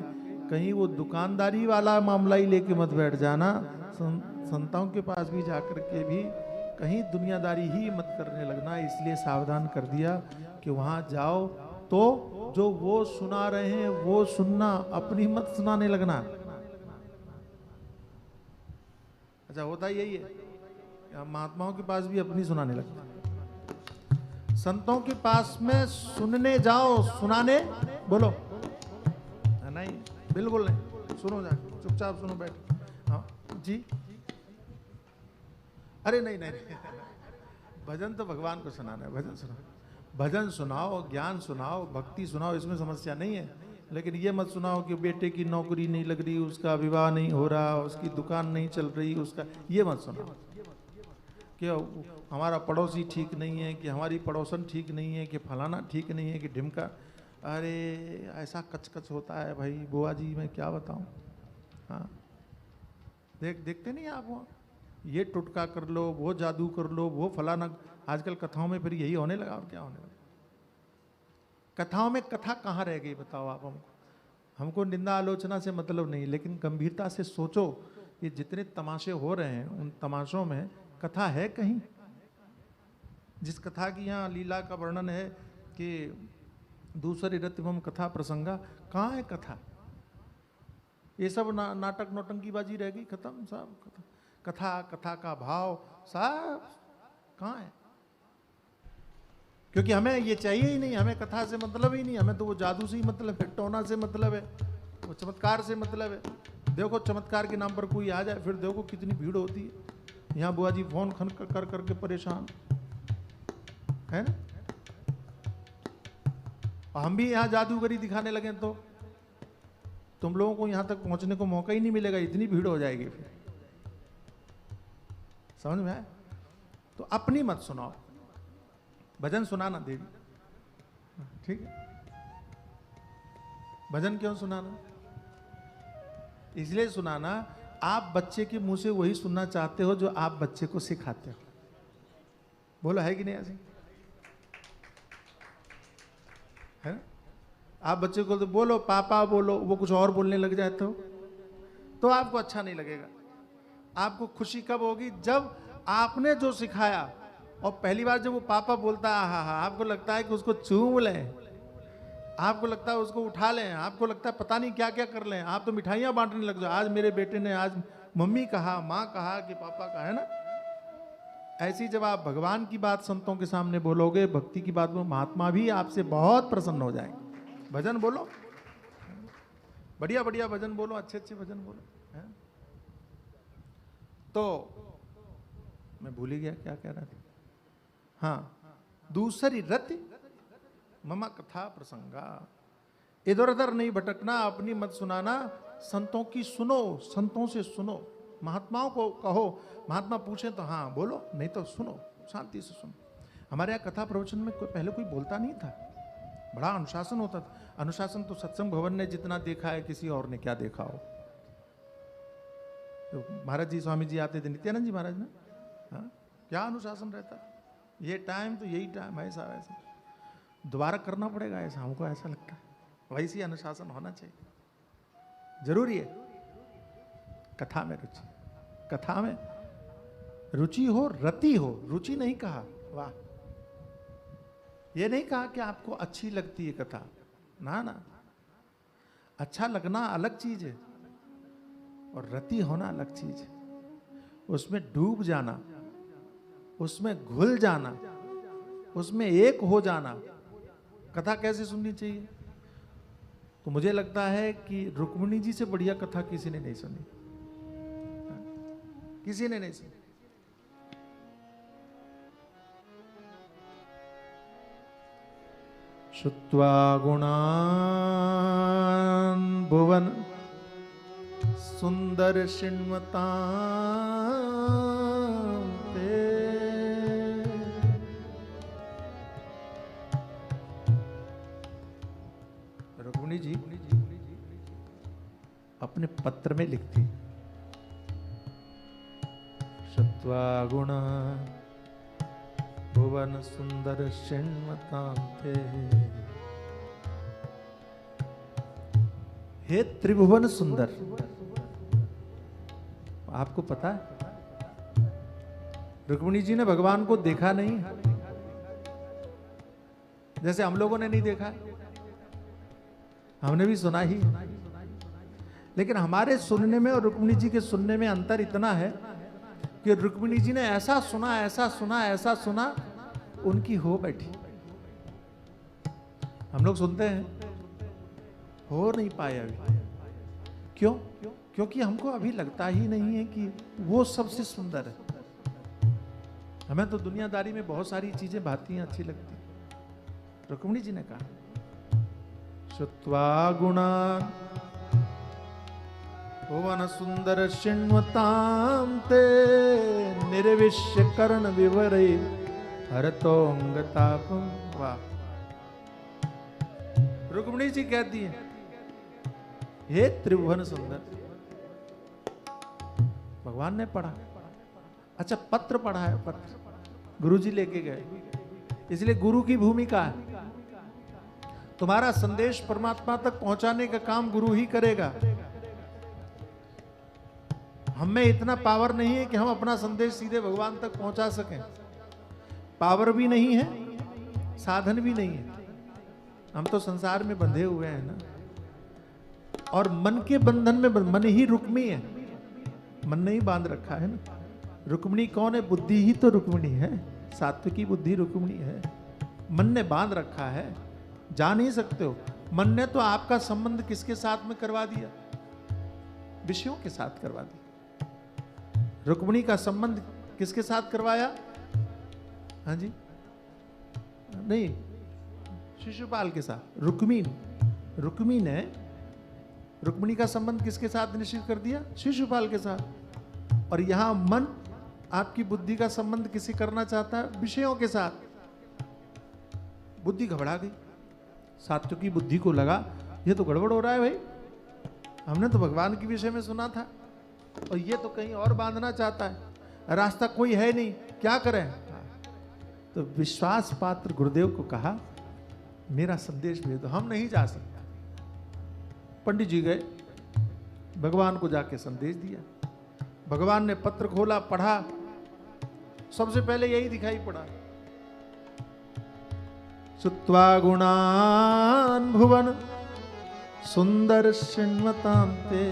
कहीं वो दुकानदारी वाला मामला ही लेके मत बैठ जाना। संतों के पास भी जाकर के भी कहीं दुनियादारी ही मत करने लगना। इसलिए सावधान कर दिया कि वहां जाओ तो जो वो सुना रहे हैं वो सुनना, अपनी मत सुनाने लगना। अच्छा, होता यही है, महात्माओं के पास भी अपनी सुनाने लगता। संतों के पास में सुनने जाओ, सुनाने बोलो नहीं, बिल्कुल नहीं। सुनो, जा चुपचाप सुनो, बैठ। हाँ जी, अरे नहीं नहीं, नहीं। भजन तो भगवान को सुनाना है, भजन सुनाओ, भजन सुनाओ, ज्ञान सुनाओ, भक्ति सुनाओ, इसमें समस्या नहीं है। लेकिन ये मत सुनाओ कि बेटे की नौकरी नहीं लग रही, उसका विवाह नहीं हो रहा, उसकी दुकान नहीं चल रही, उसका, ये मत सुनाओ कि हमारा पड़ोसी ठीक नहीं है, कि हमारी पड़ोसन ठीक नहीं है, कि फलाना ठीक नहीं है, कि ढिमका। अरे ऐसा कच होता है भाई, बुआ जी मैं क्या बताऊं। हाँ, देखते नहीं आप, वहाँ ये टुटका कर लो, वो जादू कर लो, वो फलाना। आजकल कथाओं में फिर यही होने लगा, और क्या होने लगा। कथाओं में कथा कहाँ रह गई बताओ आप हमको। हमको निंदा आलोचना से मतलब नहीं, लेकिन गंभीरता से सोचो, ये जितने तमाशे हो रहे हैं उन तमाशों में कथा है कहीं? जिस कथा की यहाँ लीला का वर्णन है कि दूसरी रतिमम कथा प्रसंगा, कहाँ है कथा? ये सब नाटक नौटंकीबाजी रह गई, खत्म सब। कथा का भाव सब कहाँ है? क्योंकि हमें ये चाहिए ही नहीं, हमें कथा से मतलब ही नहीं, हमें तो वो जादू से ही मतलब है, टोना से मतलब है, वो चमत्कार से मतलब है। देखो चमत्कार के नाम पर कोई आ जाए, फिर देखो कितनी भीड़ होती है। यहाँ बुआ जी फोन कर करके परेशान है ना। हम भी यहाँ जादूगरी दिखाने लगे तो तुम लोगों को यहाँ तक पहुंचने को मौका ही नहीं मिलेगा, इतनी भीड़ हो जाएगी। फिर समझ में आए? तो अपनी मत सुनाओ, भजन सुनाना देवी, ठीक है। भजन क्यों सुनाना? इसलिए सुनाना, आप बच्चे के मुंह से वही सुनना चाहते हो जो आप बच्चे को सिखाते हो। बोलो है कि नहीं ऐसे? है ना? आप बच्चे को तो बोलो पापा बोलो, वो कुछ और बोलने लग जाए तो आपको अच्छा नहीं लगेगा। आपको खुशी कब होगी? जब आपने जो सिखाया और पहली बार जब वो पापा बोलता है, हा, आपको लगता है कि उसको चूम लें, आपको लगता है उसको उठा लें, आपको लगता है पता नहीं क्या क्या कर लें। आप तो मिठाइयाँ बांटने लग जाओ, आज मेरे बेटे ने आज मम्मी कहा, माँ कहा कि पापा कहा, है ना। ऐसी जब आप भगवान की बात संतों के सामने बोलोगे, भक्ति की बात में, महात्मा भी आपसे बहुत प्रसन्न हो जाएंगे। भजन बोलो, बढ़िया बढ़िया भजन बोलो, अच्छे अच्छे भजन बोलो, है? तो मैं भूल ही गया क्या कह रहा था। हाँ, दूसरी रति ममा कथा प्रसंगा, इधर उधर नहीं भटकना, अपनी मत सुनाना, संतों की सुनो, संतों से सुनो। महात्माओं को कहो, महात्मा पूछे तो हाँ बोलो, नहीं तो सुनो, शांति से सुनो। हमारे यहाँ कथा प्रवचन में पहले कोई बोलता नहीं था, बड़ा अनुशासन होता था। अनुशासन तो सत्संग भवन ने जितना देखा है, किसी और ने क्या देखा हो। तो महाराज जी, स्वामी जी आते थे, नित्यानंद जी महाराज ने, हाँ, क्या अनुशासन रहता। ये टाइम तो यही टाइम है, ऐसा वैसा दोबारा करना पड़ेगा, ऐसा हमको ऐसा लगता है। वैसी अनुशासन होना चाहिए, जरूरी है। कथा में रुचि, कथा में रुचि हो, रति हो, रुचि नहीं कहा, वाह, ये नहीं कहा कि आपको अच्छी लगती है कथा, ना ना, अच्छा लगना अलग चीज है और रति होना अलग चीज है। उसमें डूब जाना, उसमें घुल जाना, उसमें एक हो जाना। कथा कैसे सुननी चाहिए? तो मुझे लगता है कि रुक्मिणी जी से बढ़िया कथा किसी ने नहीं सुनी, किसी ने नहीं सुनी। श्रुत्वा गुणान् भुवन सुंदर शिण्वता रुक्मिणी जी अपने पत्र में लिखती, श्रुत्वा गुणान् भुवन सुंदर श्रृण्वतान्ते। हे त्रिभुवन सुंदर, आपको पता है रुक्मिणी जी ने भगवान को देखा नहीं, जैसे हम लोगों ने नहीं देखा, हमने भी सुना ही, लेकिन हमारे सुनने में और रुक्मिणी जी के सुनने में अंतर इतना है कि रुक्मिणी जी ने ऐसा सुना, ऐसा सुना, ऐसा सुना, उनकी हो बैठी। हम लोग सुनते हैं, हो नहीं पाए अभी। क्यों? क्योंकि हमको अभी लगता ही नहीं है कि वो सबसे सुंदर है। हमें तो दुनियादारी में बहुत सारी चीजें भाती हैं, अच्छी लगती हैं। रुक्मिणी जी ने कहा, श्रुत्वा गुणान् भुवन सुंदर शृण्वतां ते निर्विश्य कर्ण विवरे हरतोंगतापं। वाह! रुक्मिणी जी कहती है, हे त्रिभुवन सुंदर। भगवान ने पढ़ा, अच्छा पत्र पढ़ा है, पत्र गुरुजी लेके गए, इसलिए गुरु की भूमिका है। तुम्हारा संदेश परमात्मा तक पहुंचाने का काम गुरु ही करेगा। हम में इतना पावर नहीं है कि हम अपना संदेश सीधे भगवान तक पहुंचा सकें। पावर भी नहीं है, साधन भी नहीं है। हम तो संसार में बंधे हुए हैं ना, और मन के बंधन में मन ही रुक्मी है, मन नहीं बांध रखा है ना। रुक्मिणी कौन है? बुद्धि ही तो रुक्मिणी है, सात्विकी बुद्धि रुक्मिणी है। मन ने बांध रखा है, जा नहीं सकते हो। मन ने तो आपका संबंध किसके साथ में करवा दिया? विषयों के साथ करवा दिया। रुक्मिणी का संबंध किसके साथ करवाया? हाँ जी, नहीं, शिशुपाल के साथ। रुक्मी ने रुक्मिणी का संबंध किसके साथ निश्चित कर दिया? शिशुपाल के साथ। और यहां मन आपकी बुद्धि का संबंध किसे करना चाहता है? विषयों के साथ। बुद्धि घबरा गई, सात्विकी बुद्धि को लगा ये तो गड़बड़ हो रहा है भाई, हमने तो भगवान के विषय में सुना था और ये तो कहीं और बांधना चाहता है, रास्ता कोई है नहीं, क्या करें? तो विश्वास पात्र गुरुदेव को कहा, मेरा संदेश भेज दो, हम नहीं जा सकते। पंडित जी गए, भगवान को जाके संदेश दिया। भगवान ने पत्र खोला, पढ़ा, सबसे पहले यही दिखाई पड़ा, श्रुत्वा गुणान् भुवन सुंदर शृण्वतां ते।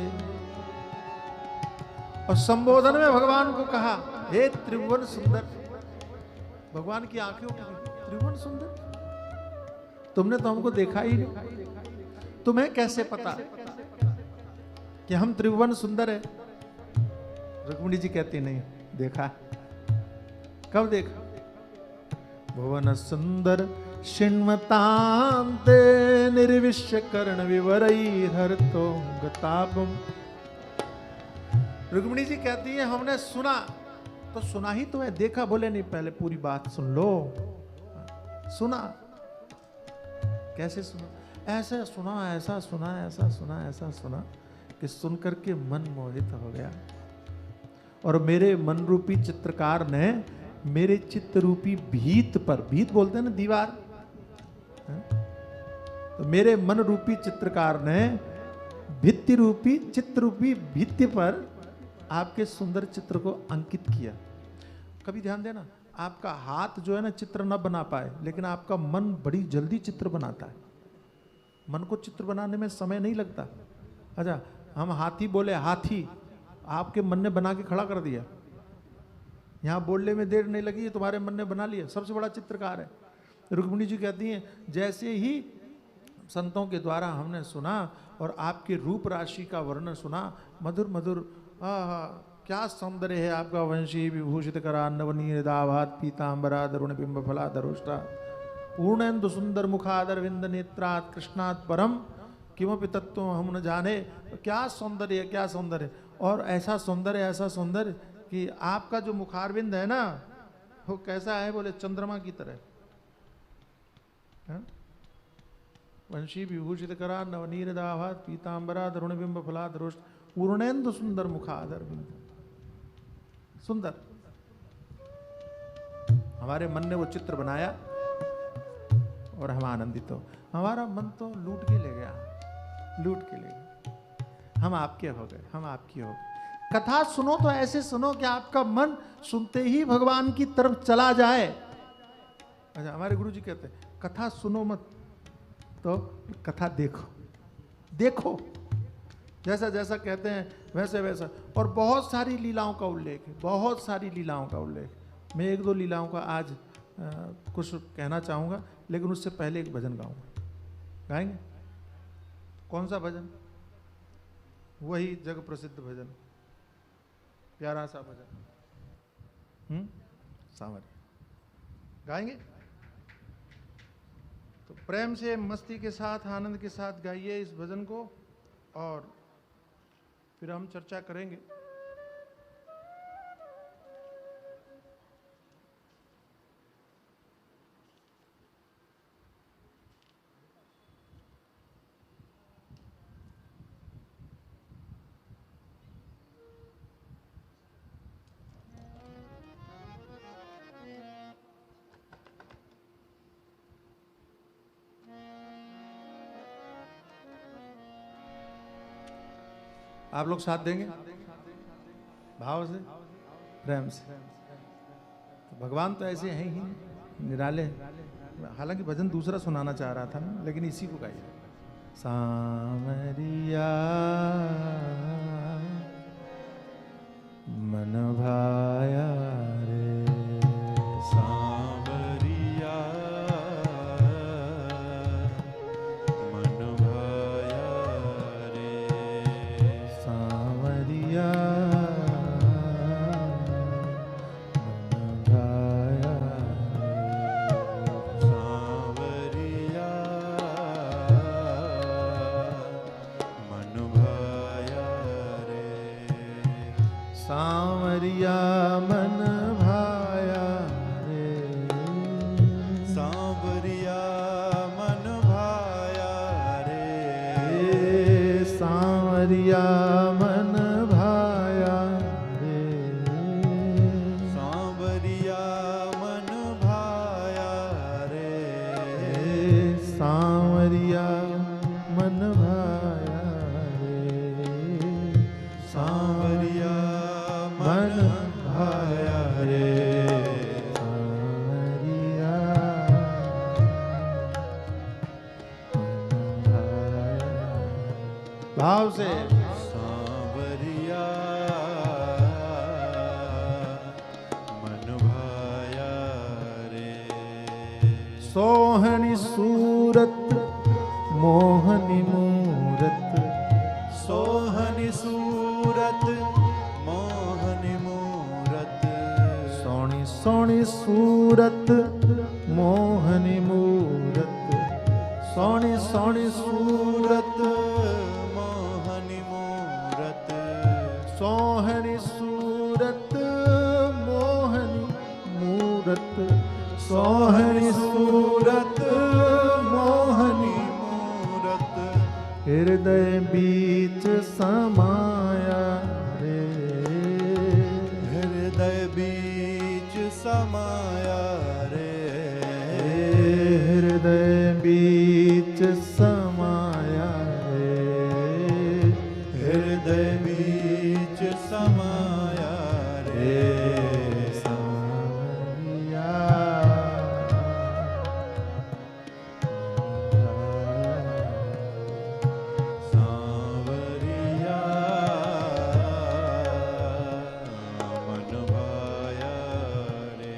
और संबोधन में भगवान को कहा, हे त्रिभुवन सुंदर। भगवान की आंखें उठ गई, त्रिभुवन सुंदर, तुमने तो हमको देखा ही नहीं, तुम्हें कैसे पता कि हम त्रिभुवन सुंदर है? रुक्मिणी जी कहती नहीं, देखा। कब देखा? भुवन सुंदर शृण्वतां ते निर्विश्य कर्ण विवरैर्हरतोंगतापम्। रुक्मिणी जी कहती है, हमने सुना तो सुना ही तो है, देखा बोले नहीं, पहले पूरी बात सुन लो। सुना, कैसे सुना? ऐसे सुना, ऐसा सुना, ऐसा सुना, ऐसा सुना कि सुन करके मन मोहित हो गया। और मेरे मन रूपी चित्रकार ने मेरे चित्त रूपी भीत पर, भीत बोलते हैं ना दीवार, तो मेरे मन रूपी चित्रकार ने भित्ति रूपी चित्र रूपी भित्ति पर आपके सुंदर चित्र को अंकित किया। कभी ध्यान देना, आपका हाथ जो है ना चित्र न बना पाए, लेकिन आपका मन बड़ी जल्दी चित्र बनाता है। मन को चित्र बनाने में समय नहीं लगता। अच्छा, हम हाथी बोले, हाथी आपके मन ने बना के खड़ा कर दिया, यहाँ बोलने में देर नहीं लगी, तुम्हारे मन ने बना लिया, सबसे बड़ा चित्रकार है। रुक्मिणी जी कहती हैं, जैसे ही संतों के द्वारा हमने सुना और आपके रूप राशि का वर्णन सुना, मधुर मधुर, क्या सौंदर्य है आपका, वंशी विभूषित करा नवनीर दाभात पीतांबरा दरुण बिंब फलाधरुष्टा पूर्णेन्दु सुंदर मुखादर विंद नेत्रात् कृष्णात् परम किमपि तत्व हम न जाने। क्या सौंदर्य, क्या सौंदर्य। और ऐसा सौंदर्य, ऐसा सौंदर्य कि आपका जो मुखारविंद है ना, वो कैसा है? बोले चंद्रमा की तरह। वंशी विभूषित करा नवनीर दाभात पीतांबरा दरुण बिंब फलाधरुष्ट पूर्णेन्दु सुंदर मुखादर बिंद। सुंदर। हमारे मन ने वो चित्र बनाया और हम आनंदित हो। हमारा मन तो लूट के ले गया, लूट के ले गया। हम आपके हो गए, हम आपकी हो गए। कथा सुनो तो ऐसे सुनो कि आपका मन सुनते ही भगवान की तरफ चला जाए। अच्छा, हमारे गुरु जी कहते हैं कथा सुनो मत, तो कथा देखो, देखो जैसा जैसा कहते हैं वैसे वैसा। और बहुत सारी लीलाओं का उल्लेख है, बहुत सारी लीलाओं का उल्लेख। मैं एक दो लीलाओं का आज कुछ कहना चाहूँगा, लेकिन उससे पहले एक भजन गाऊंगा। गाएंगे? कौन सा भजन? वही जग प्रसिद्ध भजन, प्यारा सा भजन, सांवरिया। गाएंगे? तो प्रेम से, मस्ती के साथ, आनंद के साथ गाइए इस भजन को, और फिर हम चर्चा करेंगे। आप लोग साथ देंगे भाव से, प्रेम से? तो भगवान तो ऐसे हैं ही, निराले। हालांकि भजन दूसरा सुनाना चाह रहा था मैं, लेकिन इसी को गाइए। सांवरिया मन भाया रे, सांवरिया मन भाया रे, सांवरिया मन भाया रे, सांवरिया मन भाया रे, सांवरिया मन भाया रे, सांवरिया मन भाया रे, सांवरिया मन भाया रे, सांवरिया मन भाया रे, सांवरिया मन भाया रे, सांवरिया मन भाया रे, सांवरिया मन भाया। भाव से सांवरिया मन भाया रे, सोहनी सूरत मोहनी मूरत, सोहनी सूरत मोहनी मूरत, सोनी सोनी सूरत मोहनी मूरत, सोनी सोनी सूरत मोहनी मूरत, सोहनी सूरत मोहनी मूरत, सोहनी सूरत मोहनी मूरत, हृदय बीच समाया रे, हृदय बीच समाया रे, हृदय बीच समाया रे, हृदय बीच समाया रे, सांवरिया सांवरिया मन भाया रे,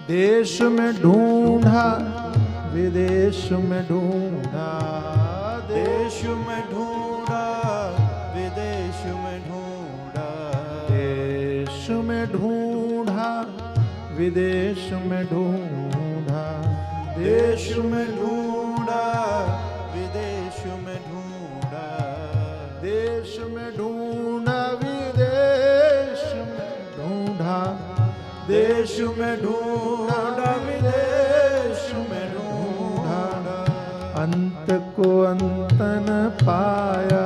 देश में ढूंढा विदेश में ढूंढा, देश में ढूंढा विदेश में ढूंढा, देश में ढूंढा विदेश में ढूंढा, देश में ढूंढा विदेश में ढूंढा, में ढूंढा विदेश में ढूंढा, देश में ढूंढा विदेश में ढूंढा, अंत को अंत न पाया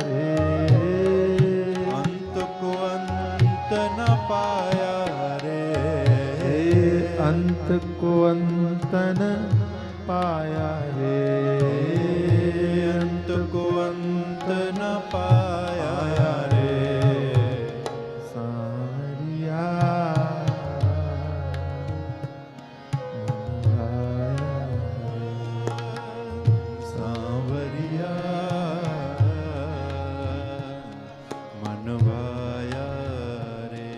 रे, अंत को अंत न पाया रे, अंत को अंत न पाया रे, अंत को अंत न पाया रे। सांवरिया सांवरिया मन भाया रे।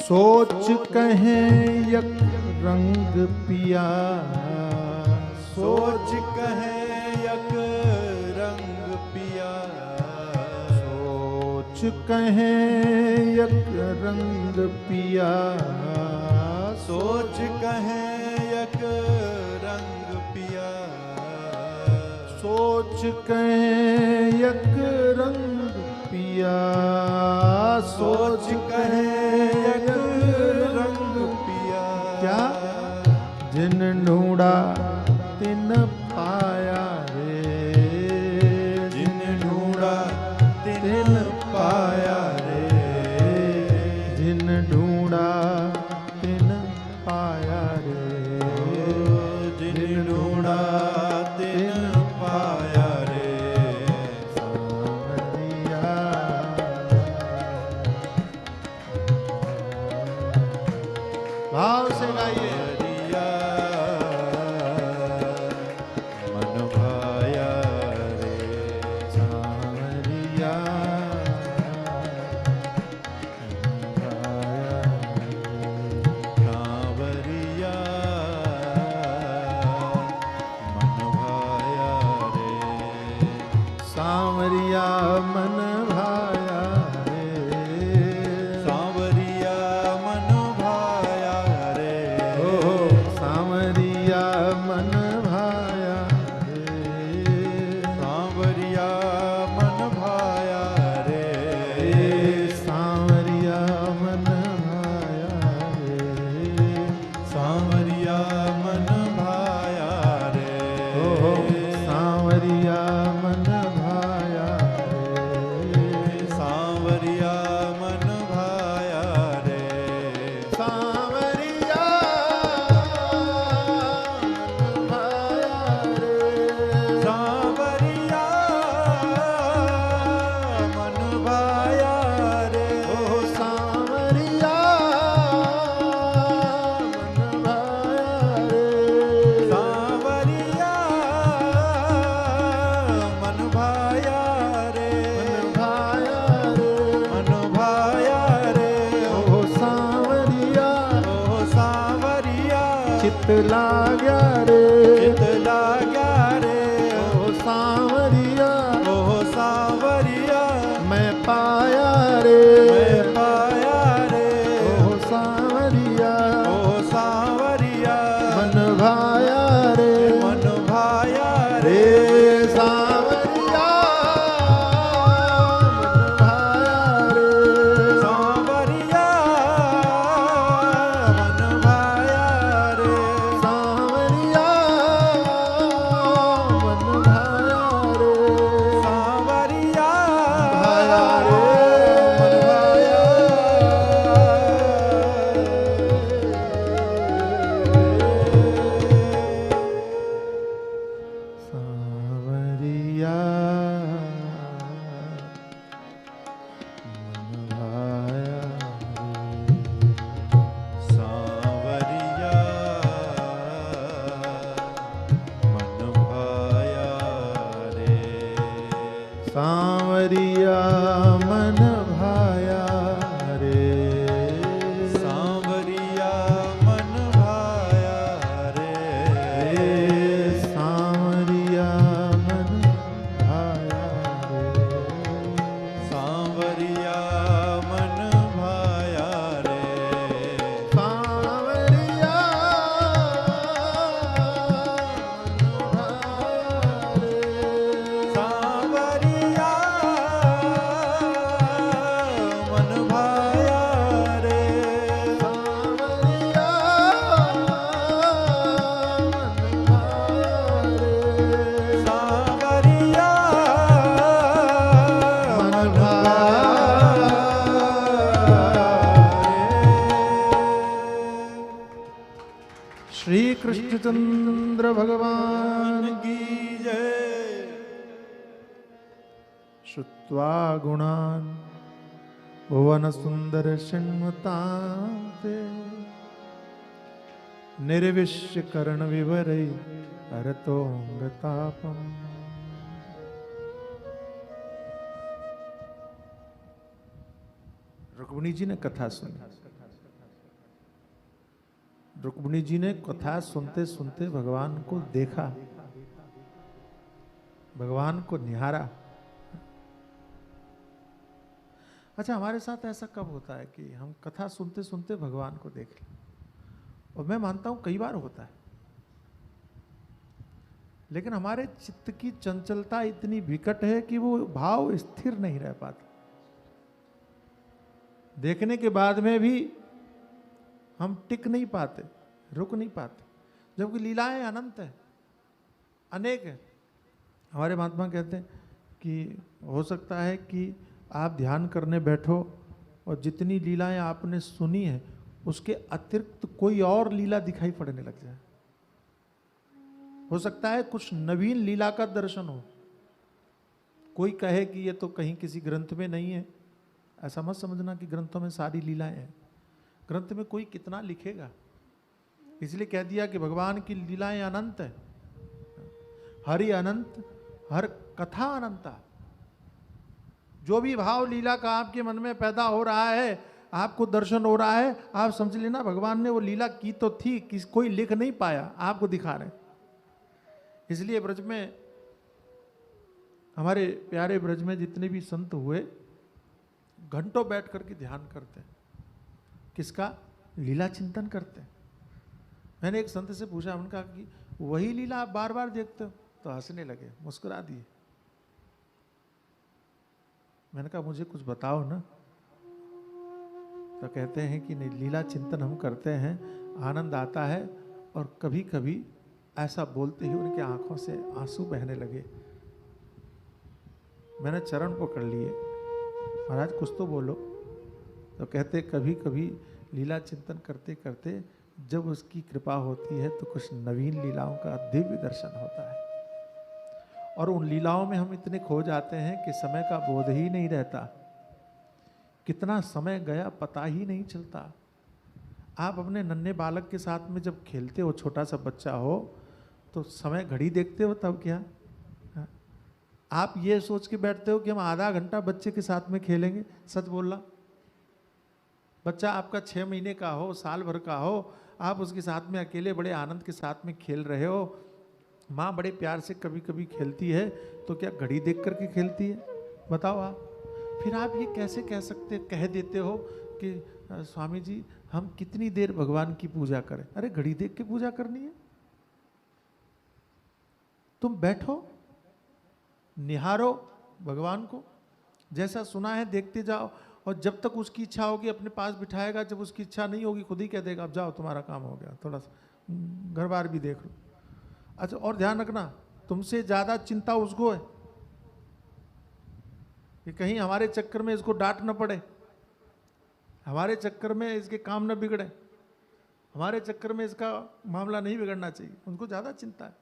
सोच कहें यक रंग पिया, सोच कहे यक रंग पिया, सोच कहें यक रंग पिया, सोच कहे यक रंग पिया, सोच कहें यक रंग पिया, सोच कहे यक रंग पिया। क्या जिन ढूंढा तिन पाया रे, जिन ढूंढा तिन पाया रे, जिन ढूंढा तिन पाया रे, जिन ढूंढा तिन पाया रे। सांवरिया भाव से गाइए। हरिया मन भाया रे, सांवरिया सांवरिया मन भाया रे, सांवरिया मन भाया रे, सांवरिया मन भाया रे, ओ सांवरिया मन भाया रे, सांवरिया मन भाया रे, सांवरिया मन भाया रे, सांवरिया मन भाया रे, ओ सांवरिया मन भाया रे, सांवरिया मन भाया रे, सांवरिया मन भाया रे, सांवरिया मन भाया रे, ओ सांवरिया मन भाया रे, सांवरिया मन भाया रे, मन भाया रे, मन भाया रे, ओ सांवरिया ओ सांवरिया चित लाग्या रे, चित लाग्या रे, ओ सांवरिया ओ सांवरिया मैं पाया रे, मैं पाया रे, ओ सांवरिया ओ सांवरिया मन भाया रे, मन भाया रे, रे सांवरिया मन भाया रे, सांवरिया मन भाया रे, सांवरिया कृष्णचंद्र भगवान की जय। श्रुत्वा गुणान् भुवन सुंदर शृण्वताते निर्विश्य कर्ण विवरै हरतोंगतापम। रुक्मिणी जी ने कथा सुनी। रुक्मिणी जी ने कथा सुनते सुनते भगवान को देखा, भगवान को निहारा। अच्छा, हमारे साथ ऐसा कब होता है कि हम कथा सुनते सुनते भगवान को देख लें? और मैं मानता हूं कई बार होता है, लेकिन हमारे चित्त की चंचलता इतनी विकट है कि वो भाव स्थिर नहीं रह पाता। देखने के बाद में भी हम टिक नहीं पाते, रुक नहीं पाते, जबकि लीलाएं अनंत है, अनेक है। हमारे महात्मा कहते हैं कि हो सकता है कि आप ध्यान करने बैठो और जितनी लीलाएं आपने सुनी है उसके अतिरिक्त कोई और लीला दिखाई पड़ने लग जाए। हो सकता है कुछ नवीन लीला का दर्शन हो। कोई कहे कि ये तो कहीं किसी ग्रंथ में नहीं है, ऐसा मत समझना कि ग्रंथों में सारी लीलाएं हैं। ग्रंथ में कोई कितना लिखेगा, इसलिए कह दिया कि भगवान की लीलाएं अनंत है। हरि अनंत, हर कथा अनंता। जो भी भाव लीला का आपके मन में पैदा हो रहा है, आपको दर्शन हो रहा है, आप समझ लेना भगवान ने वो लीला की तो थी, कोई लिख नहीं पाया, आपको दिखा रहे। इसलिए ब्रज में, हमारे प्यारे ब्रज में जितने भी संत हुए, घंटों बैठ करके ध्यान करते हैं। किसका? लीला चिंतन करते हैं। मैंने एक संत से पूछा, उनका कि वही लीला आप बार बार देखते हो? तो हंसने लगे, मुस्कुरा दिए। मैंने कहा मुझे कुछ बताओ ना। तो कहते हैं कि नहीं, लीला चिंतन हम करते हैं, आनंद आता है, और कभी कभी ऐसा बोलते ही उनके आंखों से आंसू बहने लगे। मैंने चरण पकड़ लिए, महाराज कुछ तो बोलो। तो कहते कभी कभी लीला चिंतन करते करते जब उसकी कृपा होती है तो कुछ नवीन लीलाओं का दिव्य दर्शन होता है, और उन लीलाओं में हम इतने खो जाते हैं कि समय का बोध ही नहीं रहता। कितना समय गया पता ही नहीं चलता। आप अपने नन्हे बालक के साथ में जब खेलते हो, छोटा सा बच्चा हो, तो समय घड़ी देखते हो तब क्या? आप ये सोच के बैठते हो कि हम आधा घंटा बच्चे के साथ में खेलेंगे? सच बोलना, बच्चा आपका 6 महीने का हो, साल भर का हो, आप उसके साथ में अकेले बड़े आनंद के साथ में खेल रहे हो। माँ बड़े प्यार से कभी कभी खेलती है, तो क्या घड़ी देख करके खेलती है? बताओ आप। फिर आप ये कैसे कह देते हो कि स्वामी जी हम कितनी देर भगवान की पूजा करें? अरे घड़ी देख के पूजा करनी है? तुम बैठो, निहारो भगवान को, जैसा सुना है देखते जाओ, और जब तक उसकी इच्छा होगी अपने पास बिठाएगा, जब उसकी इच्छा नहीं होगी खुद ही कह देगा अब जाओ तुम्हारा काम हो गया, थोड़ा सा घर बार भी देख लो। अच्छा, और ध्यान रखना, तुमसे ज्यादा चिंता उसको है कि कहीं हमारे चक्कर में इसको डांट न पड़े, हमारे चक्कर में इसके काम न बिगड़े, हमारे चक्कर में इसका मामला नहीं बिगड़ना चाहिए, उनको ज्यादा चिंता है।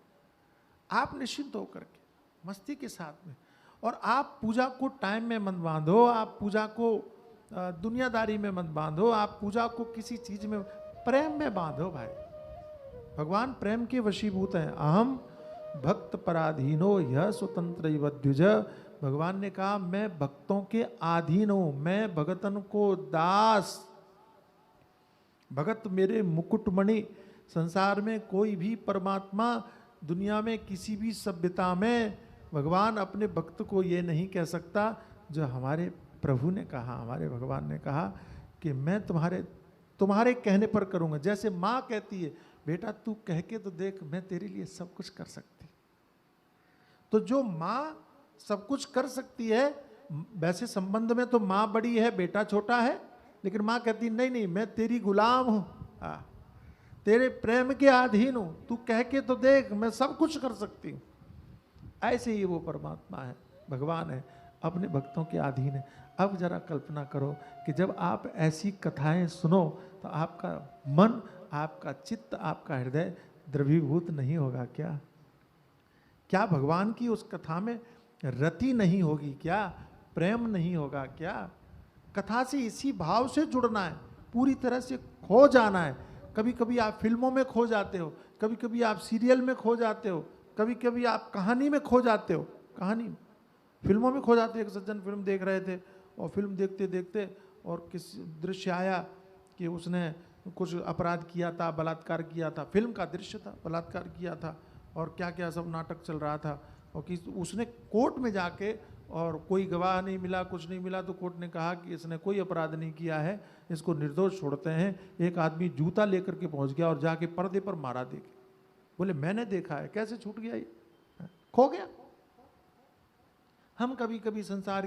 आप निश्चिंत होकर के मस्ती के साथ में, और आप पूजा को टाइम में मत बांधो, आप पूजा को दुनियादारी में मत बांधो, आप पूजा को किसी चीज में, प्रेम में बांधो भाई। भगवान प्रेम के वशीभूत हैं। अहम भक्त पराधीनो यह स्वतंत्र द्विज। भगवान ने कहा मैं भक्तों के अधीन हूं, मैं भगतन को दास। भगत मेरे मुकुटमणि। संसार में कोई भी परमात्मा, दुनिया में किसी भी सभ्यता में भगवान अपने भक्त को ये नहीं कह सकता जो हमारे प्रभु ने कहा, हमारे भगवान ने कहा कि मैं तुम्हारे कहने पर करूंगा। जैसे माँ कहती है बेटा तू कह के तो देख, मैं तेरे लिए सब कुछ कर सकती। तो जो माँ सब कुछ कर सकती है, वैसे संबंध में तो माँ बड़ी है, बेटा छोटा है, लेकिन माँ कहती नहीं नहीं मैं तेरी गुलाम हूं, तेरे प्रेम के अधीन हूं, तू कह के तो देख मैं सब कुछ कर सकती हूं। ऐसे ही वो परमात्मा है, भगवान है, अपने भक्तों के अधीन है। अब जरा कल्पना करो कि जब आप ऐसी कथाएं सुनो तो आपका मन, आपका चित्त, आपका हृदय द्रवीभूत नहीं होगा क्या? क्या भगवान की उस कथा में रति नहीं होगी क्या? प्रेम नहीं होगा क्या? कथा से इसी भाव से जुड़ना है, पूरी तरह से खो जाना है। कभी कभी आप फिल्मों में खो जाते हो, कभी कभी आप सीरियल में खो जाते हो, कभी कभी आप कहानी में खो जाते हो। कहानी फिल्मों में खो जाते हो। एक सज्जन फिल्म देख रहे थे और फिल्म देखते देखते और किस दृश्य आया कि उसने कुछ अपराध किया था, बलात्कार किया था। फिल्म का दृश्य था, बलात्कार किया था और क्या क्या सब नाटक चल रहा था। और कि उसने कोर्ट में जाके, और कोई गवाह नहीं मिला, कुछ नहीं मिला, तो कोर्ट ने कहा कि इसने कोई अपराध नहीं किया है, इसको निर्दोष छोड़ते हैं। एक आदमी जूता लेकर के पहुंच गया और जाके पर्दे पर मारा देके। बोले मैंने देखा है, कैसे छूट गया ये? खो गया। हम कभी कभी संसार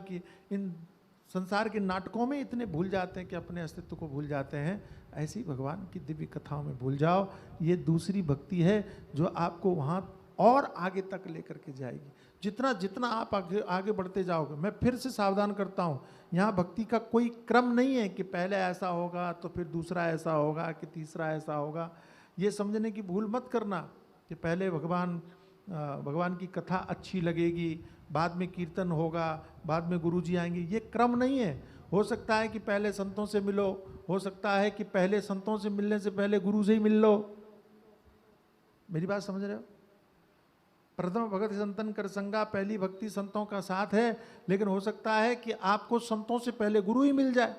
के नाटकों में इतने भूल जाते हैं कि अपने अस्तित्व को भूल जाते हैं। ऐसी भगवान की दिव्य कथाओं में भूल जाओ। ये दूसरी भक्ति है जो आपको वहां और आगे तक लेकर के जाएगी। जितना जितना आप आगे बढ़ते जाओगे, मैं फिर से सावधान करता हूँ, यहाँ भक्ति का कोई क्रम नहीं है कि पहले ऐसा होगा तो फिर दूसरा ऐसा होगा कि तीसरा ऐसा होगा। ये समझने की भूल मत करना कि पहले भगवान की कथा अच्छी लगेगी, बाद में कीर्तन होगा, बाद में गुरुजी आएंगे। ये क्रम नहीं है। हो सकता है कि पहले संतों से मिलो, हो सकता है कि पहले संतों से मिलने से पहले गुरु से ही मिल लो। मेरी बात समझ रहे हो? प्रथम भगत संतन कर संगा, पहली भक्ति संतों का साथ है। लेकिन हो सकता है कि आपको संतों से पहले गुरु ही मिल जाए,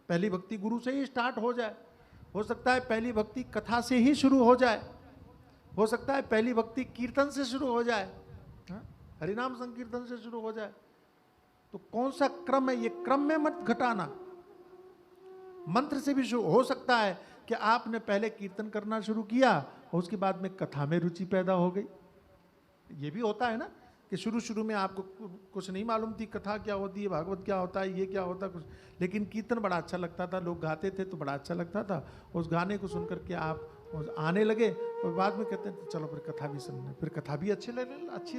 पहली भक्ति गुरु से ही स्टार्ट हो जाए। हो सकता है पहली भक्ति कथा से ही शुरू हो जाए, हो सकता है पहली भक्ति कीर्तन से शुरू हो जाए, हरिनाम संकीर्तन से शुरू हो जाए। तो कौन सा क्रम है, ये क्रम में मत घटाना। मंत्र से भी शुरू हो सकता है कि आपने पहले कीर्तन करना शुरू किया और उसके बाद में कथा में रुचि पैदा हो गई। ये भी होता है ना कि शुरू में आपको कुछ नहीं मालूम थी कथा क्या होती है, भागवत क्या होता है, ये क्या होता है कुछ, लेकिन कीर्तन बड़ा अच्छा लगता था, लोग गाते थे तो बड़ा अच्छा लगता था। उस गाने को सुनकर के आप आने लगे और बाद में कहते हैं चलो फिर कथा भी सुनने, फिर कथा भी अच्छी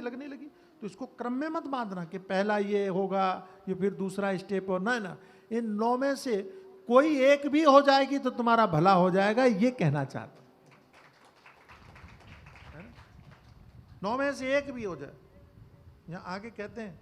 लगने लगी। तो इसको क्रम में मत बांधना कि पहला ये होगा, ये फिर दूसरा स्टेप हो ना। इन 9 में से कोई एक भी हो जाएगी तो तुम्हारा भला हो जाएगा, ये कहना चाहता। 9 में से एक भी हो जाए। यहाँ आगे कहते हैं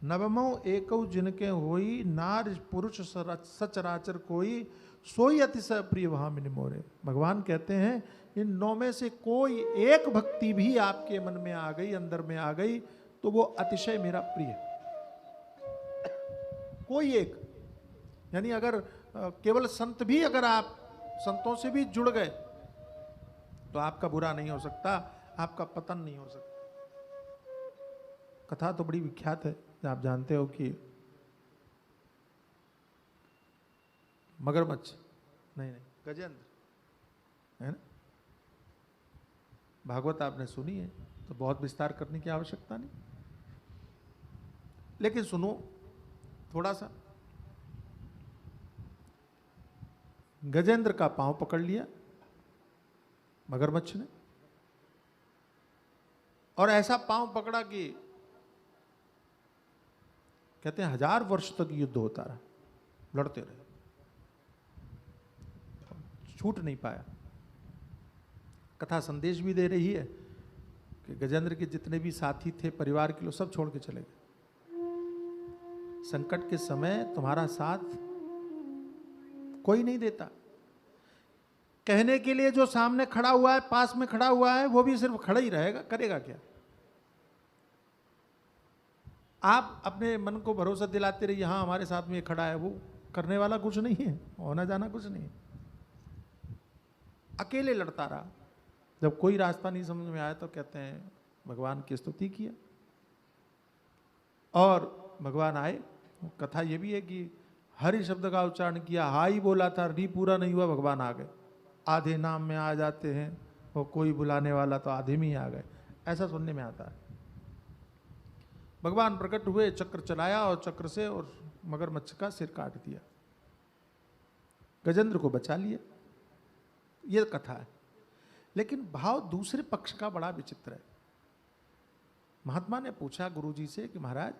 नवमो एकौ जिनके होई, नार पुरुष सचराचर कोई, सोई अतिशय प्रिय भामिनी मोरे। भगवान कहते हैं इन 9 में से कोई एक भक्ति भी आपके मन में आ गई, अंदर में आ गई, तो वो अतिशय मेरा प्रिय। कोई एक, यानी अगर केवल संत भी, अगर आप संतों से भी जुड़ गए तो आपका बुरा नहीं हो सकता, आपका पतन नहीं हो सकता। कथा तो बड़ी विख्यात है। आप जानते हो कि मगरमच्छ नहीं गजेंद्र है ना, भागवत आपने सुनी है तो बहुत विस्तार करने की आवश्यकता नहीं, लेकिन सुनो थोड़ा सा। गजेंद्र का पांव पकड़ लिया मगरमच्छ ने, और ऐसा पांव पकड़ा कि कहते हैं 1000 वर्ष तक युद्ध होता रहा, लड़ते रहे, छूट नहीं पाया। कथा संदेश भी दे रही है कि गजेंद्र के जितने भी साथी थे, परिवार के लोग सब छोड़ के चले गए। संकट के समय तुम्हारा साथ कोई नहीं देता। कहने के लिए जो सामने खड़ा हुआ है, पास में खड़ा हुआ है, वो भी सिर्फ खड़ा ही रहेगा, करेगा क्या? आप अपने मन को भरोसा दिलाते रहिए, हाँ हमारे साथ में ये खड़ा है, वो करने वाला कुछ नहीं है, होना जाना कुछ नहीं है। अकेले लड़ता रहा। जब कोई रास्ता नहीं समझ में आया तो कहते हैं भगवान की स्तुति किया, और भगवान आए। कथा ये भी है कि हरि शब्द का उच्चारण किया, हाई बोला था, री पूरा नहीं हुआ, भगवान आ गए। आधे नाम में आ जाते हैं, और कोई बुलाने वाला तो आधे में ही आ गए, ऐसा सुनने में आता है। भगवान प्रकट हुए, चक्र चलाया और चक्र से और मगरमच्छ का सिर काट दिया, गजेंद्र को बचा लिया। यह कथा है। लेकिन भाव दूसरे पक्ष का बड़ा विचित्र है। महात्मा ने पूछा गुरुजी से कि महाराज,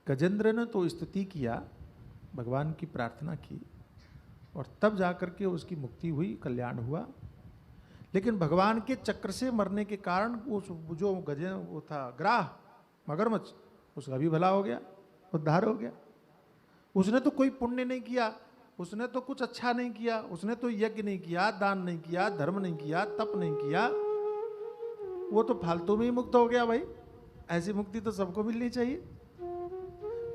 गजेंद्र ने तो स्तुति किया, भगवान की प्रार्थना की, और तब जाकर के उसकी मुक्ति हुई, कल्याण हुआ, लेकिन भगवान के चक्र से मरने के कारण उस जो गजे वो था ग्राह मगरमच्छ, उसका भी भला हो गया, उद्धार हो गया। उसने तो कोई पुण्य नहीं किया, उसने तो कुछ अच्छा नहीं किया, उसने तो यज्ञ नहीं किया, दान नहीं किया, धर्म नहीं किया, तप नहीं किया, वो तो फालतू में ही मुक्त हो गया। भाई ऐसी मुक्ति तो सबको मिलनी चाहिए।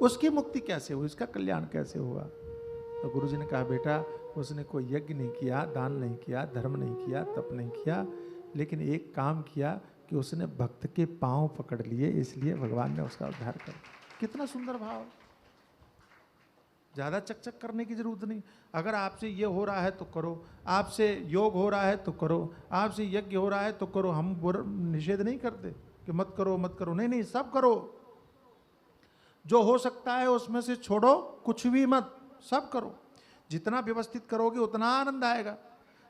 उसकी मुक्ति कैसे हुई, उसका कल्याण कैसे हुआ? तो गुरुजी ने कहा बेटा उसने कोई यज्ञ नहीं किया, दान नहीं किया, धर्म नहीं किया, तप नहीं किया, लेकिन एक काम किया कि उसने भक्त के पांव पकड़ लिए, इसलिए भगवान ने उसका उद्धार कर दिया। कितना सुंदर भाव। ज़्यादा चकचक करने की जरूरत नहीं। अगर आपसे ये हो रहा है तो करो, आपसे योग हो रहा है तो करो, आपसे यज्ञ हो रहा है तो करो। हम निषेध नहीं करते कि मत करो मत करो, नहीं नहीं, सब करो। जो हो सकता है उसमें से छोड़ो, कुछ भी मत, सब करो। जितना व्यवस्थित करोगे उतना आनंद आएगा।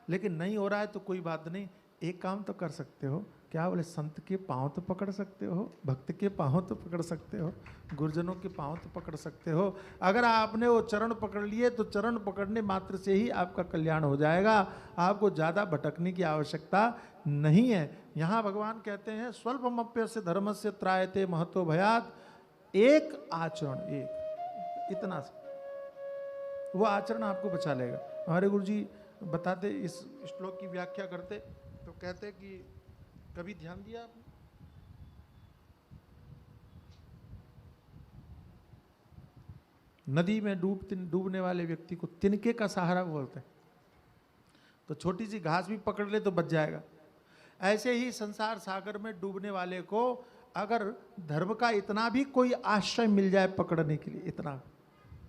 लेकिन नहीं हो रहा है तो कोई बात नहीं, एक काम तो कर सकते हो। क्या बोले? संत के पांव तो पकड़ सकते हो, भक्त के पांव तो पकड़ सकते हो, गुरुजनों के पांव तो पकड़ सकते हो। अगर आपने वो चरण पकड़ लिए तो चरण पकड़ने मात्र से ही आपका कल्याण हो जाएगा। आपको ज़्यादा भटकने की आवश्यकता नहीं है। यहाँ भगवान कहते हैं स्वल्पमप्यस्य धर्मस्य त्रायते महतो भयात्। एक आचरण, एक इतना सा वो आचरण आपको बचा लेगा। हमारे गुरुजी बताते, इस श्लोक की व्याख्या करते तो कहते कि कभी ध्यान दिया आपने? नदी में डूबने वाले व्यक्ति को तिनके का सहारा बोलते हैं। तो छोटी सी घास भी पकड़ ले तो बच जाएगा। ऐसे ही संसार सागर में डूबने वाले को अगर धर्म का इतना भी कोई आश्रय मिल जाए पकड़ने के लिए, इतना,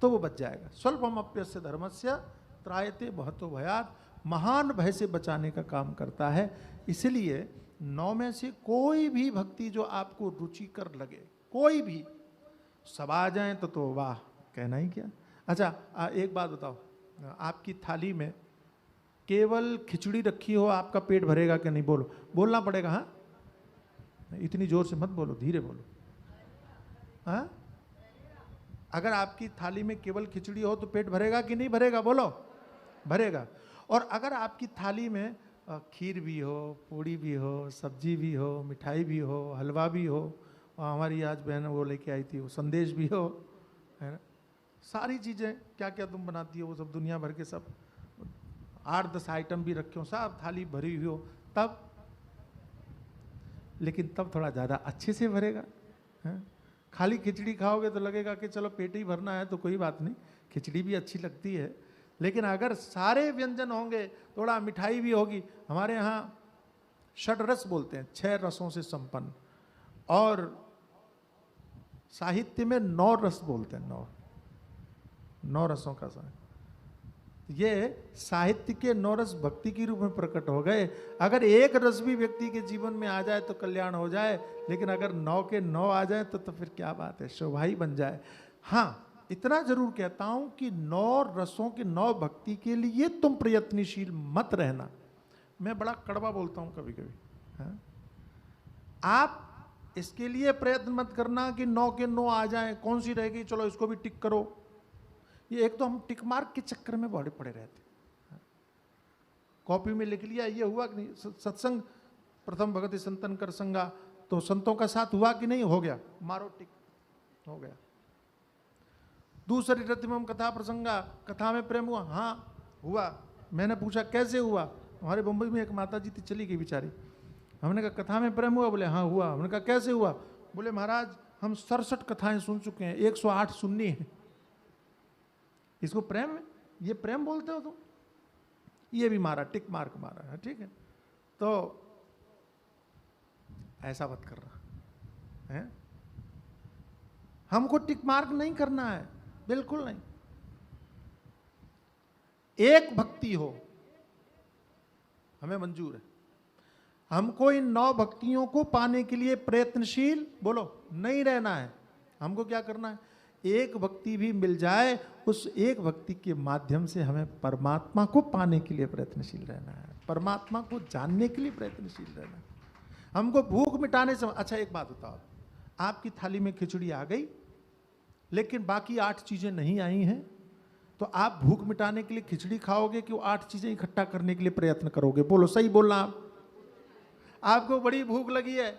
तो वो बच जाएगा। स्वल्पमप्यस्य धर्मस्य त्रायते महतो भयात्। महान भय से बचाने का काम करता है। इसलिए 9 में से कोई भी भक्ति जो आपको रुचिकर लगे, कोई भी, सब आ जाए तो वाह, कहना ही क्या। अच्छा एक बात बताओ, आपकी थाली में केवल खिचड़ी रखी हो, आपका पेट भरेगा कि नहीं? बोलो, बोलना पड़ेगा। हाँ, इतनी जोर से मत बोलो, धीरे बोलो। हाँ, अगर आपकी थाली में केवल खिचड़ी हो तो पेट भरेगा कि नहीं भरेगा? बोलो, भरेगा। और अगर आपकी थाली में खीर भी हो, पूड़ी भी हो, सब्जी भी हो, मिठाई भी हो, हलवा भी हो, और हमारी आज बहन वो लेके आई थी, वो संदेश भी हो, है ना, सारी चीज़ें क्या क्या तुम बनाती हो वो सब दुनिया भर के सब 8-10 आइटम भी रखे हो, सब थाली भरी हुई हो, तब, लेकिन तब थोड़ा ज़्यादा अच्छे से भरेगा। है? खाली खिचड़ी खाओगे तो लगेगा कि चलो पेट ही भरना है तो कोई बात नहीं, खिचड़ी भी अच्छी लगती है। लेकिन अगर सारे व्यंजन होंगे, थोड़ा मिठाई भी होगी, हमारे यहाँ 6 रस बोलते हैं, 6 रसों से संपन्न, और साहित्य में 9 रस बोलते हैं, 9 रसों का साहित्य। ये साहित्य के 9 रस भक्ति के रूप में प्रकट हो गए। अगर एक रस भी व्यक्ति के जीवन में आ जाए तो कल्याण हो जाए, लेकिन अगर 9 के 9 आ जाए तो फिर क्या बात है, शोभा ही बन जाए। हाँ, इतना जरूर कहता हूं कि 9 रसों के 9 भक्ति के लिए तुम प्रयत्नशील मत रहना। मैं बड़ा कड़वा बोलता हूं कभी कभी। हाँ? आप इसके लिए प्रयत्न मत करना कि 9 के 9 आ जाए, कौन सी रहेगी, चलो इसको भी टिक करो। ये एक तो हम टिक मार्क के चक्कर में बड़े पड़े रहते। कॉपी में लिख लिया, ये हुआ कि नहीं, सत्संग प्रथम भगति संतन कर संगा, तो संतों का साथ हुआ कि नहीं, हो गया, मारो टिक, हो गया। दूसरी रतिमम कथा प्रसंगा, कथा में प्रेम हुआ, हाँ हुआ। मैंने पूछा कैसे हुआ, हमारे बम्बई में एक माता जी थी, चली गई बेचारी। हमने कहा कथा में प्रेम हुआ? बोले हाँ हुआ। हमने कहा कैसे हुआ? बोले महाराज हम 67 कथाएं सुन चुके हैं, 108 सुननी है। इसको प्रेम, ये प्रेम बोलते हो तुम? ये भी मारा, टिक मार्क मारा है, ठीक है। तो ऐसा मत कर रहा है, हमको टिक मार्क नहीं करना है, बिल्कुल नहीं। एक भक्ति हो हमें मंजूर है। हमको इन 9 भक्तियों को पाने के लिए प्रयत्नशील, बोलो, नहीं रहना है। हमको क्या करना है, एक भक्ति भी मिल जाए, उस एक भक्ति के माध्यम से हमें परमात्मा को पाने के लिए प्रयत्नशील रहना है, परमात्मा को जानने के लिए प्रयत्नशील रहना है। हमको भूख मिटाने से, अच्छा एक बात बताओ, आपकी थाली में खिचड़ी आ गई लेकिन बाकी 8 चीजें नहीं आई हैं, तो आप भूख मिटाने के लिए खिचड़ी खाओगे कि वो 8 चीजें इकट्ठा करने के लिए प्रयत्न करोगे? बोलो, सही बोलना आप। आपको बड़ी भूख लगी है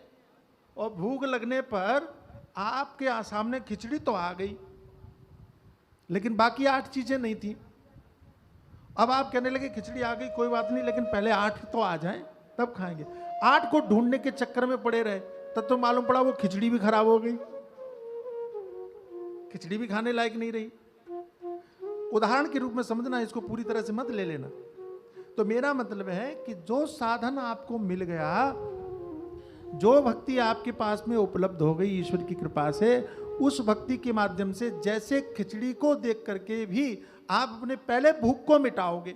और भूख लगने पर आपके सामने खिचड़ी तो आ गई, लेकिन बाकी 8 चीजें नहीं थी। अब आप कहने लगे खिचड़ी आ गई कोई बात नहीं, लेकिन पहले 8 तो आ जाएं तब खाएंगे। 8 को ढूंढने के चक्कर में पड़े रहे, तब तो मालूम पड़ा वो खिचड़ी भी खराब हो गई, खिचड़ी भी खाने लायक नहीं रही। उदाहरण के रूप में समझना, इसको पूरी तरह से मत ले लेना। तो मेरा मतलब है कि जो साधन आपको मिल गया, जो भक्ति आपके पास में उपलब्ध हो गई ईश्वर की कृपा से, उस भक्ति के माध्यम से जैसे खिचड़ी को देख करके भी आप अपने पहले भूख को मिटाओगे,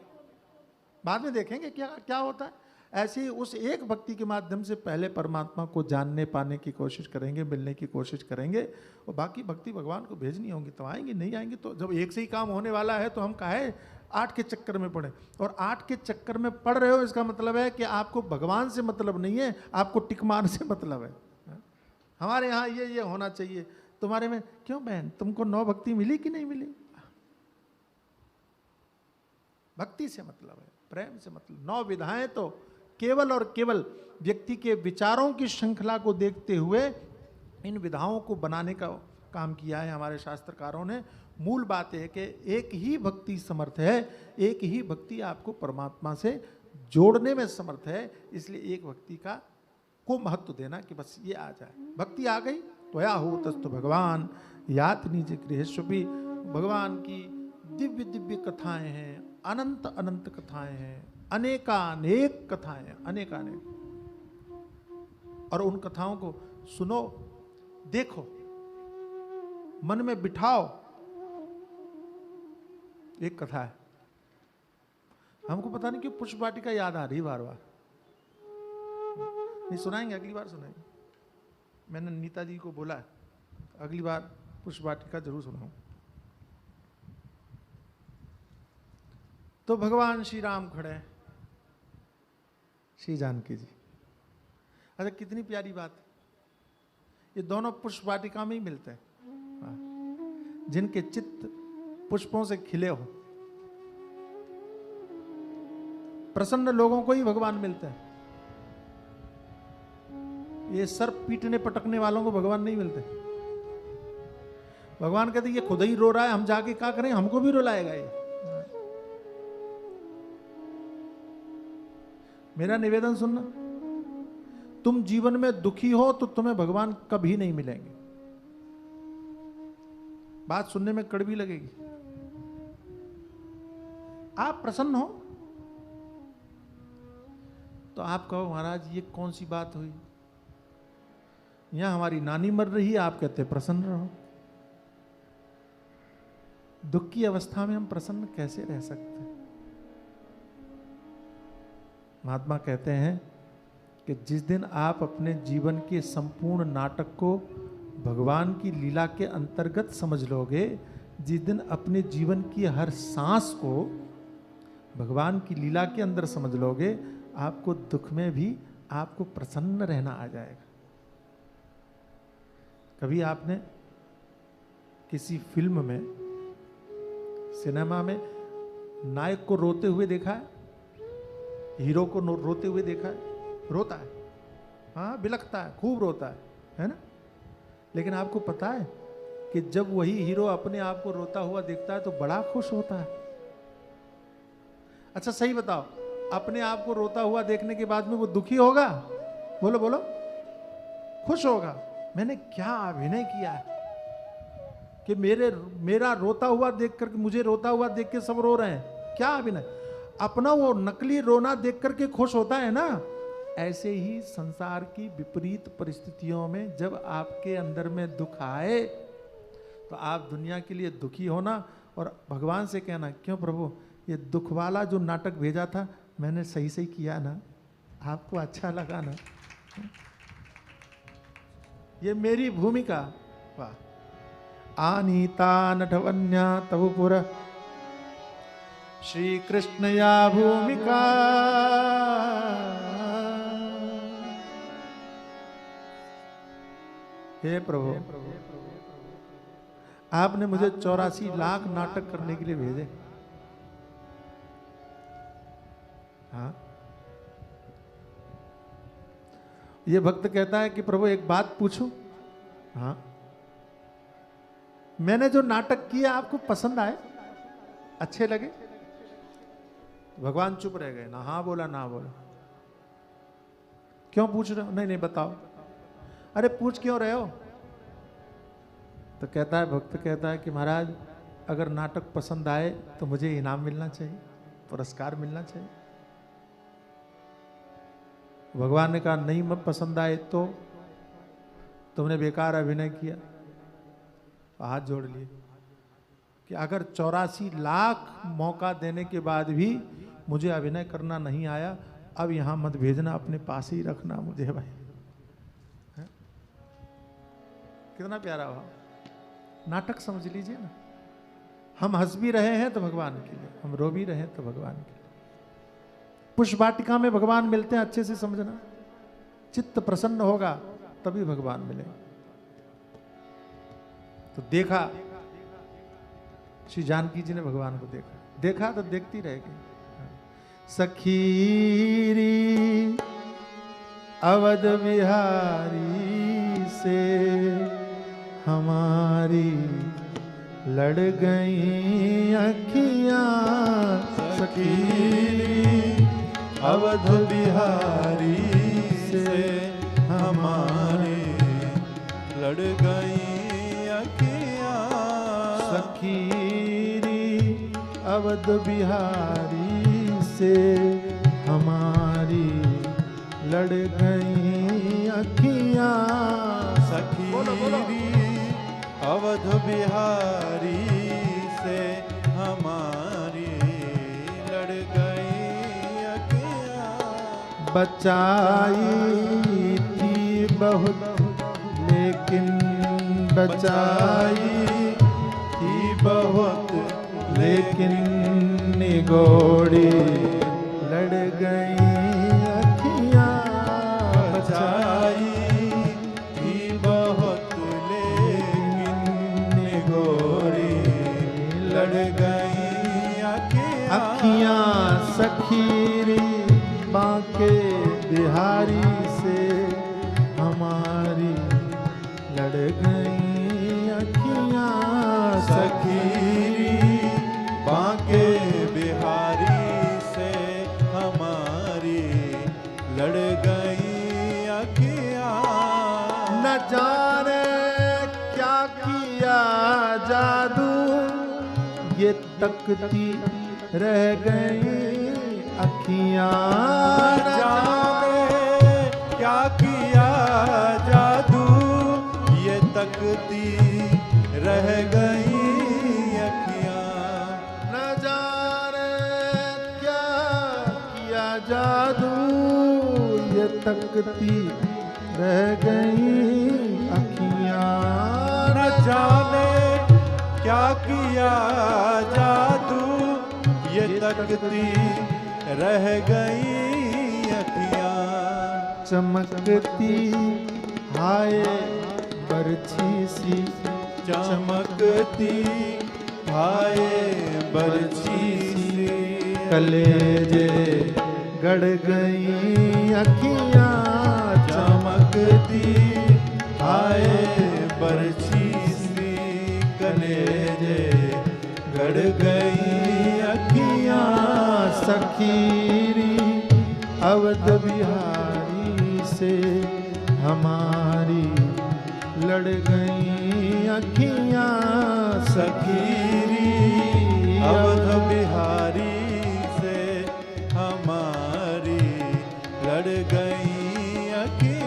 बाद में देखेंगे क्या क्या होता है, ऐसे ही उस एक भक्ति के माध्यम से पहले परमात्मा को जानने पाने की कोशिश करेंगे, मिलने की कोशिश करेंगे, और बाकी भक्ति भगवान को भेजनी होंगी तो आएंगे, नहीं आएंगे तो जब एक से ही काम होने वाला है तो हम काहे 8 के चक्कर में पड़े। और 8 के चक्कर में पड़ रहे हो, इसका मतलब है कि आपको भगवान से मतलब नहीं है, आपको टिकमान से मतलब है। हमारे यहाँ ये होना चाहिए, तुम्हारे में क्यों बहन तुमको 9 भक्ति मिली कि नहीं मिली? भक्ति से मतलब है, प्रेम से मतलब। 9 विधाएं तो केवल और केवल व्यक्ति के विचारों की श्रृंखला को देखते हुए इन विधाओं को बनाने का काम किया है हमारे शास्त्रकारों ने। मूल बात है कि एक ही भक्ति समर्थ है, एक ही भक्ति आपको परमात्मा से जोड़ने में समर्थ है। इसलिए एक भक्ति को महत्व देना कि बस ये आ जाए, भक्ति आ गई तो या हो तस्तु भगवान यात निज गृहेश्वपी। भगवान की दिव्य दिव्य कथाएं हैं, अनंत अनंत कथाएं हैं, अनेकानेक कथाएं हैं, अनेकानेक। और उन कथाओं को सुनो, देखो, मन में बिठाओ। एक कथा है, हमको पता नहीं क्यों पुष्प वाटिका याद आ रही बार बार। नहीं सुनाएंगे, अगली बार सुनाएंगे। मैंने नीता जी को बोला है अगली बार पुष्प वाटिका जरूर सुनाऊं। तो भगवान श्री राम खड़े, श्री जानकी जी। अच्छा कितनी प्यारी बात है, ये दोनों पुष्प वाटिका में ही मिलते हैं। जिनके चित्त पुष्पों से खिले हो, प्रसन्न लोगों को ही भगवान मिलते हैं। ये सर पीटने पटकने वालों को भगवान नहीं मिलते। भगवान कहते ये खुद ही रो रहा है, हम जाके क्या करें, हमको भी रुलाएगा ये। मेरा निवेदन सुनना, तुम जीवन में दुखी हो तो तुम्हें भगवान कभी नहीं मिलेंगे। बात सुनने में कड़वी लगेगी। आप प्रसन्न हो तो आप कहो महाराज ये कौन सी बात हुई, यहां हमारी नानी मर रही है, आप कहते प्रसन्न रहो। दुख की अवस्था में हम प्रसन्न कैसे रह सकते हैं? महात्मा कहते हैं कि जिस दिन आप अपने जीवन के संपूर्ण नाटक को भगवान की लीला के अंतर्गत समझ लोगे, जिस दिन अपने जीवन की हर सांस को भगवान की लीला के अंदर समझ लोगे, आपको दुख में भी आपको प्रसन्न रहना आ जाएगा। कभी आपने किसी फिल्म में, सिनेमा में नायक को रोते हुए देखा है? हीरो को रोते हुए देखा है? रोता है, हाँ बिलखता है, खूब रोता है ना? लेकिन आपको पता है कि जब वही हीरो अपने आप को रोता हुआ देखता है तो बड़ा खुश होता है। अच्छा सही बताओ, अपने आप को रोता हुआ देखने के बाद में वो दुखी होगा? बोलो बोलो, खुश होगा। मैंने क्या अभिनय किया है कि मेरा रोता हुआ देख कर, मुझे रोता हुआ देख के सब रो रहे हैं, क्या अभिनय। अपना वो नकली रोना देख करके खुश होता है ना। ऐसे ही संसार की विपरीत परिस्थितियों में जब आपके अंदर में दुख आए तो आप दुनिया के लिए दुखी होना और भगवान से कहना, क्यों प्रभु ये दुख वाला जो नाटक भेजा था मैंने सही सही किया ना, आपको अच्छा लगा ना, ये मेरी भूमिका। वाह। आनीता नटवन्या तवपुर श्री कृष्ण या भूमिका, हे प्रभु आपने मुझे 84 लाख नाटक करने के लिए भेजे। हाँ ये भक्त कहता है कि प्रभु एक बात पूछूं? हाँ। मैंने जो नाटक किया आपको पसंद आए, अच्छे लगे? भगवान चुप रह गए, ना हाँ बोला ना बोला। क्यों पूछ रहे हो? नहीं नहीं बताओ। अरे पूछ क्यों रहे हो? तो कहता है, भक्त कहता है कि महाराज अगर नाटक पसंद आए तो मुझे इनाम मिलना चाहिए, पुरस्कार मिलना चाहिए। भगवान ने कहा नहीं मैं पसंद आए तो तुमने बेकार अभिनय किया। हाथ जोड़ लिए कि अगर 84 लाख मौका देने के बाद भी मुझे अभिनय करना नहीं आया, अब यहां मत भेजना, अपने पास ही रखना मुझे भाई। है? कितना प्यारा भाव। नाटक समझ लीजिए ना, हम हंस भी रहे हैं तो भगवान के लिए, हम रो भी रहे हैं तो भगवान के लिए। पुष्प वाटिका में भगवान मिलते हैं, अच्छे से समझना। चित्त प्रसन्न होगा तभी भगवान मिलेगा। तो देखा श्री जानकी जी ने भगवान को देखा तो देखती रहेगी। सखीरी अवध बिहारी से हमारी लड़ गई अखियां। सखीरी अवध बिहारी से हमारी लड़ गई अखियां। सखीरी अवध बिहारी से हमारी लड़ गई अखियां। सखीरी अवध बिहारी से हमारी लड़ गई अखियां। बचाई थी बहुत लेकिन बचाई थी बहुत लेकिन निगोड़ी लड़ गई अखियां। बचाई थी बहुत लेकिन निगोड़ी लड़ गई अखियां। सखीरी बांके बिहारी से हमारी लड़ गई अखियां। सखीरी बांके बिहारी से हमारी लड़ गई अखियां। न जाने क्या किया जादू ये तकती रह गई अखियां। न जाने क्या किया जादू ये तकती रह गई अखियां। न जाने क्या किया जादू ये तकती रह गई अखियां। न जाने क्या किया जादू ये तकती रह गई अखियां। चमकती हाय बरछी सी चमकती हाय बरछी सी कलेजे गड़ गई अखियां। चमकती हाय बरछी सी कलेजे गड़ गई अखियां। सखीरी अवध बिहारी से हमारी लड़ गई अखियां। सखीरी अवध बिहारी से हमारी लड़ गई अखियां।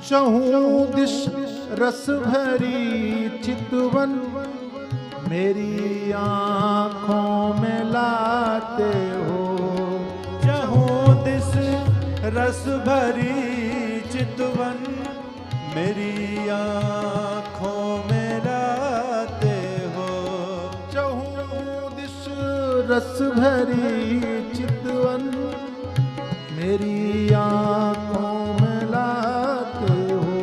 चहूं दिश रस भरी चितवन मेरी आँखों में लाते हो। जहूं दिस रस भरी चितवन मेरी आँखों में लाते हो। जहूं दिस रस भरी चितवन मेरी आँखों में लाते हो।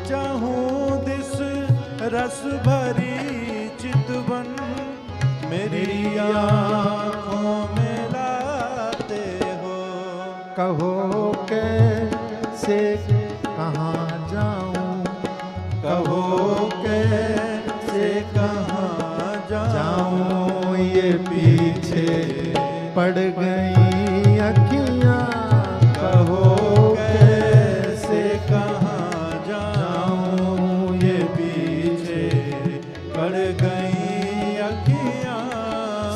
जहूं दिस रस भरी चितवन मेरी आँखों में लाते हो। कहो कैसे कहाँ जाऊं, कहो कैसे कहाँ जाऊं ये पीछे पड़ गई अखियाँ। कहो कैसे कहाँ जाऊं ये पीछे पड़ गई अखियाँ।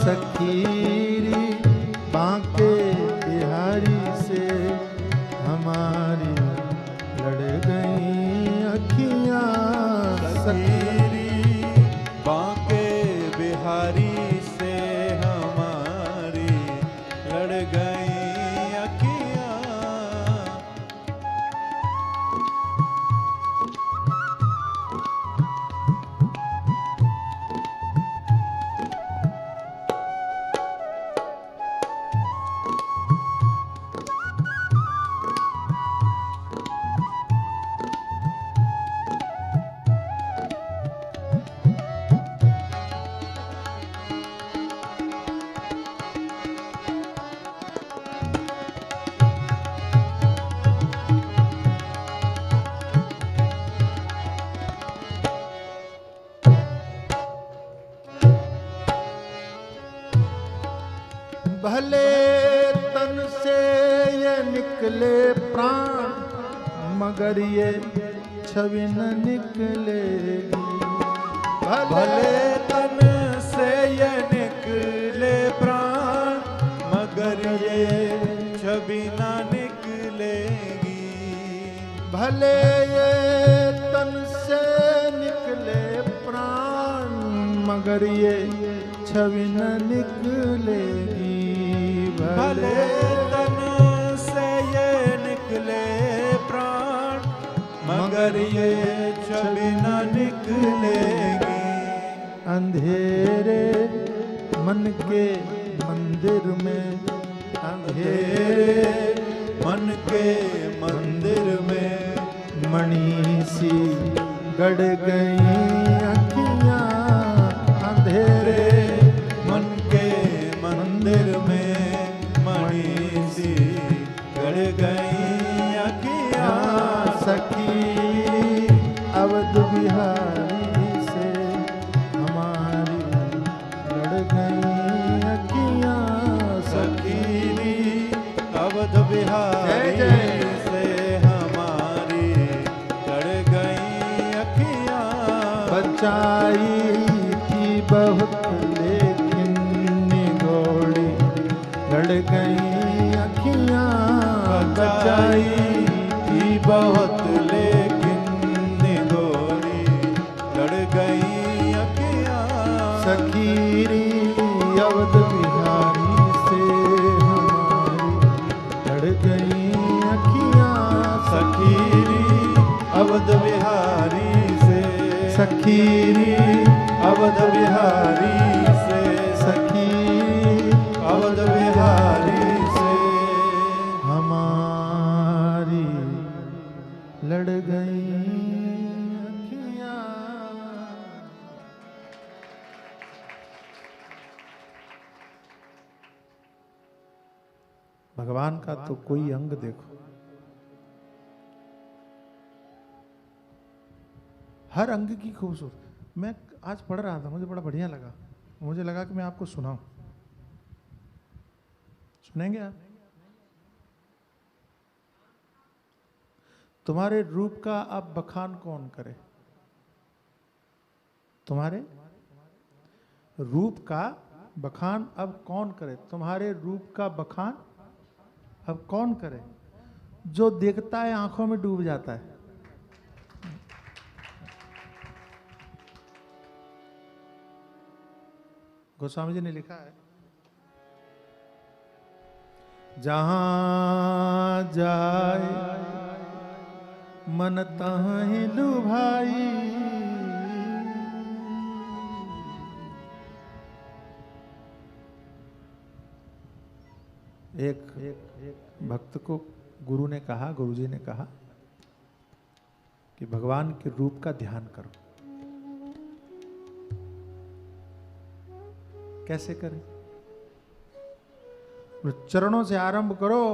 सखीरी बांके बिहारी से हमारी लड़ गई अखियाँ। सखीरी बांके बिहारी से हमारी लड़ गई अखियाँ। भले तन से ये निकले प्राण मगर ये छवि न निकलेगी। भले तन से ये निकले प्राण मगर ये छवि ना निकलेगी। भले ये तन से निकले प्राण मगर ये छवि न निकलेगी। भले तन से ये निकले प्राण मगर ये छवि ना निकलेगी। अंधेरे मन के मंदिर में, अंधेरे मन के मंदिर में मणि सी गड़ गई अखियाँ। अंधेरे मन के मंदिर में मणि सी गड़ गई अखियाँ। सखी अवध बिहारी से हमारी लड़ गई अखियाँ। सखीरी अवध बिहारी जय जय। से हमारी लड़ गई अखियाँ। बचाई थी बहुत लेकिन निगोड़ी लड़ गई अखियाँ। बचाई थी बहुत लेकिन निगोरी लड़ गई अखियाँ। सखीरी अवध बिहारी से हमारी लड़ गई अखियाँ। सखीरी अवध बिहारी से सखीरी अवध बिहारी से सखी अवध बिहारी से हमारी लड़ गई अखियाँ। भगवान का तो कोई अंग देखो, हर अंग की खूबसूरत। मैं आज पढ़ रहा था, मुझे बड़ा बढ़िया लगा। मुझे लगा कि मैं आपको सुनाऊं। सुनेंगे आप? तुम्हारे रूप का अब बखान कौन करे? तुम्हारे रूप का बखान अब कौन करे? तुम्हारे रूप का बखान अब कौन करे? जो देखता है आंखों में डूब जाता है। गोस्वामी जी ने लिखा है, जहां जाए मन तहीं लुभाई, एक भक्त को गुरु ने कहा, गुरुजी ने कहा कि भगवान के रूप का ध्यान करो। कैसे करें? चरणों से आरंभ करो,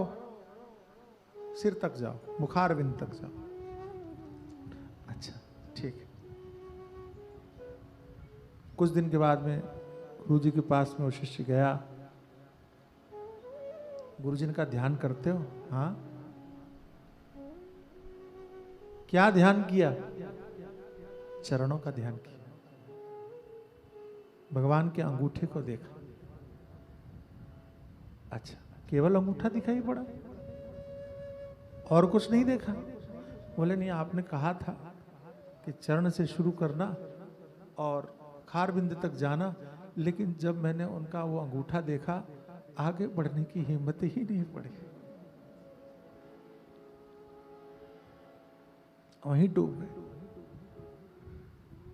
सिर तक जाओ, मुखारविंद तक जाओ। अच्छा, ठीक है। कुछ दिन के बाद में गुरुजी के पास में वो शिष्य गया। गुरुजी ने कहा, ध्यान करते हो? हाँ। क्या ध्यान किया? चरणों का ध्यान किया, भगवान के अंगूठे को देखा। अच्छा, केवल अंगूठा दिखाई पड़ा, और कुछ नहीं देखा? बोले नहीं, आपने कहा था कि चरण से शुरू करना और खार बिंद तक जाना, लेकिन जब मैंने उनका वो अंगूठा देखा, आगे बढ़ने की हिम्मत ही नहीं पड़ी, वहीं डूब गए।